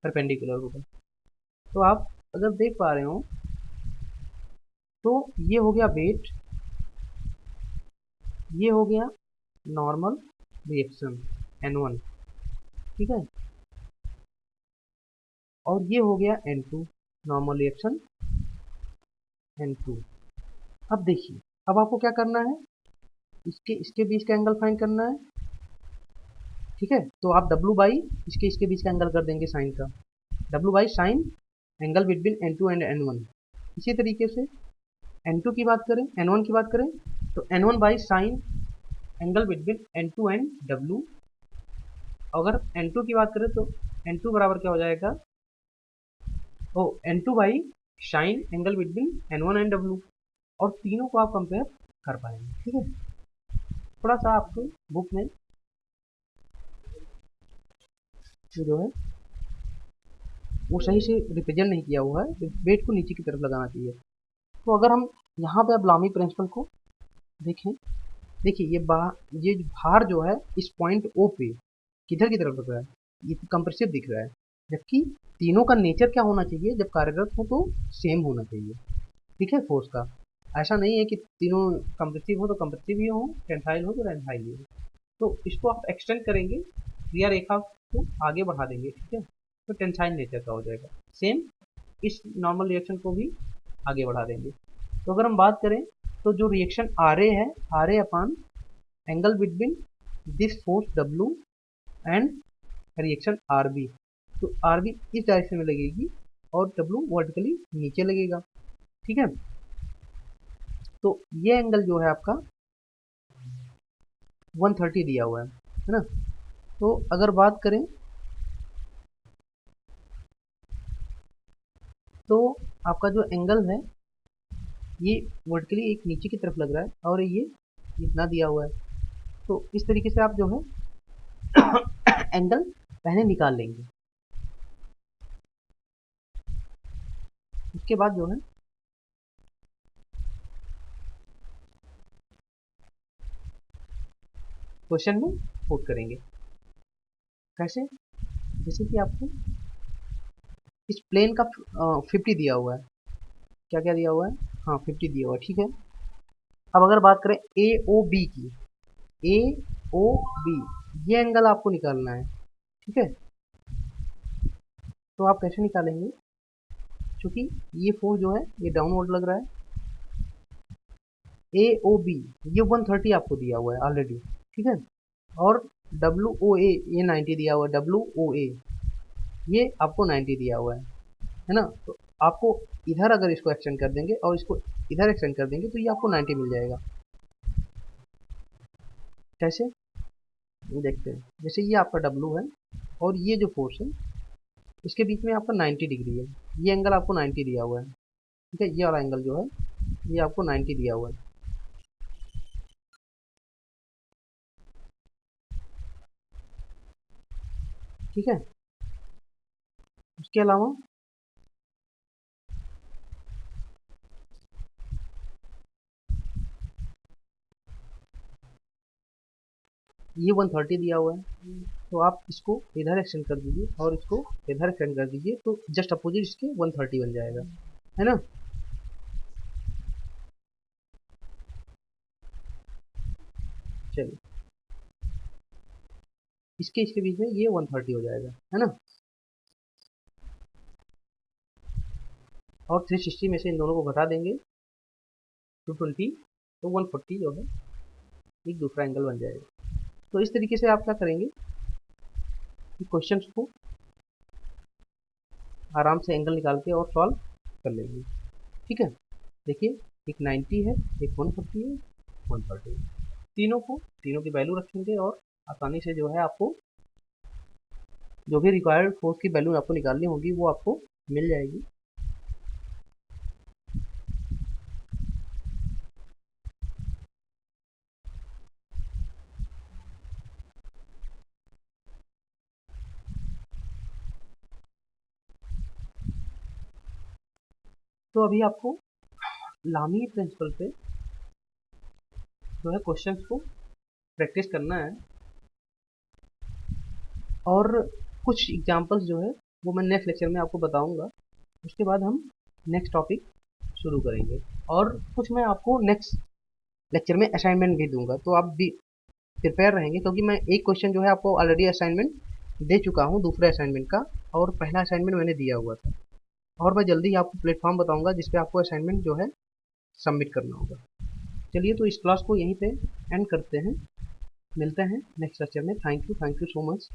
परपेंडिकुलर होगा। तो आप अगर देख पा रहे हो तो ये हो गया वेट, ये हो गया नॉर्मल रिएक्शन N1। ठीक है, और ये हो गया N2 नॉर्मल रिएक्शन N2। अब देखिए, अब आपको क्या करना है, इसके इसके बीच का एंगल फाइंड करना है। ठीक है, तो आप W बाई इसके इसके बीच का एंगल कर देंगे साइन का, W by sine angle between N2 and N1। इसी तरीके से N2 की बात करें, N1 की बात करें, तो N1 by sine angle between N2 and W। अगर N2 की बात करें तो N2 बराबर क्या हो जाएगा, ओ N2 by sine angle between N1 and W, और तीनों को आप कंपेयर कर पाएंगे। ठीक है, थोड़ा सा आपको बुक में जो है वो सही से रिप्रेजेंट नहीं किया हुआ है, वेट को नीचे की तरफ लगाना चाहिए। तो अगर हम यहाँ पे अब लामी प्रिंसिपल को देखें, देखिए ये भार जो है इस पॉइंट ओ पे किधर की तरफ लग रहा है, ये कंप्रेसिव दिख रहा है, जबकि तीनों का नेचर क्या होना चाहिए, जब कार्यरत हो तो सेम होना चाहिए। ठीक है, फोर्स का ऐसा नहीं है कि तीनों कंप्रेसिव हो तो कंप्रेसिव ही हो, टेंसाइल हो तो टेंसाइल ही हो। तो इसको आप एक्सटेंड करेंगे, क्रिया रेखा को आगे बढ़ा देंगे। ठीक है, तो टेंसाइल नेचर का हो जाएगा। सेम इस नॉर्मल रिएक्शन को भी आगे बढ़ा देंगे। तो अगर हम बात करें तो जो रिएक्शन आर ए है, R A upon angle between this force W and reaction R B, तो आर बी इस डायरेक्शन में लगेगी और डब्ल्यू वर्टिकली नीचे लगेगा। ठीक है, तो ये एंगल जो है आपका 130 दिया हुआ है ना। तो अगर बात करें तो आपका जो एंगल है ये वर्टिकली एक नीचे की तरफ लग रहा है और ये इतना दिया हुआ है। तो इस तरीके से आप जो है एंगल पहले निकाल लेंगे। उसके बाद जो है क्वेश्चन में पुट करेंगे। कैसे, जैसे कि आपको इस प्लेन का 50 दिया हुआ है, क्या क्या दिया हुआ है, हाँ 50 दिया हुआ है। ठीक है, अब अगर बात करें ए ओ बी की, ए ओ बी ये एंगल आपको निकालना है। ठीक है, तो आप कैसे निकालेंगे, क्योंकि ये फोर्स जो है ये डाउनवर्ड लग रहा है। ए ओ बी ये 130 आपको दिया हुआ है ऑलरेडी। ठीक है, और डब्ल्यू ओ ए ये 90 दिया हुआ है, डब्ल्यू ओ ए ये आपको 90 दिया हुआ है ना। तो आपको इधर अगर इसको एक्सटेंड कर देंगे और इसको इधर एक्सटेंड कर देंगे तो ये आपको 90 मिल जाएगा। कैसे, ये देखते हैं। जैसे ये आपका डब्ल्यू है और ये जो फोर्स है इसके बीच में आपका 90 डिग्री है, ये एंगल आपको 90 दिया हुआ है। ठीक है, ये वाला एंगल जो है ये आपको 90 दिया हुआ है। ठीक है, उसके अलावा ये 130 दिया हुआ है, तो आप इसको इधर एक्सटेंड कर दीजिए और इसको इधर एक्सटेंड कर दीजिए, तो जस्ट अपोजिट इसके 130 बन जाएगा, है ना। चलिए, इसके इसके बीच में ये 130 हो जाएगा, है ना। और 360 में से इन दोनों को घटा देंगे 220, तो 140 जो है एक दूसरा एंगल बन जाएगा। तो इस तरीके से आप क्या करेंगे कि क्वेश्चन को आराम से एंगल निकाल के और सॉल्व कर लेंगे। ठीक है, देखिए एक 90 है, एक 140 है, 130 है। तीनों की वैल्यू रखेंगे और आसानी से जो है आपको जो भी रिक्वायर्ड फोर्स की वैल्यू आपको निकालनी होगी वो आपको मिल जाएगी। तो अभी आपको लामी प्रिंसिपल पे जो है क्वेश्चंस को प्रैक्टिस करना है, और कुछ एग्जांपल्स जो है वो मैं नेक्स्ट लेक्चर में आपको बताऊंगा। उसके बाद हम नेक्स्ट टॉपिक शुरू करेंगे, और कुछ मैं आपको नेक्स्ट लेक्चर में असाइनमेंट भी दूंगा, तो आप भी प्रिपेयर रहेंगे, क्योंकि मैं एक क्वेश्चन जो है आपको ऑलरेडी असाइनमेंट दे चुका हूँ दूसरे असाइनमेंट का, और पहला असाइनमेंट मैंने दिया हुआ था, और मैं जल्दी ही आपको प्लेटफॉर्म बताऊंगा जिसपे आपको असाइनमेंट जो है सबमिट करना होगा। चलिए, तो इस क्लास को यहीं पे एंड करते हैं, मिलते हैं नेक्स्ट लेक्चर में। Thank you so much.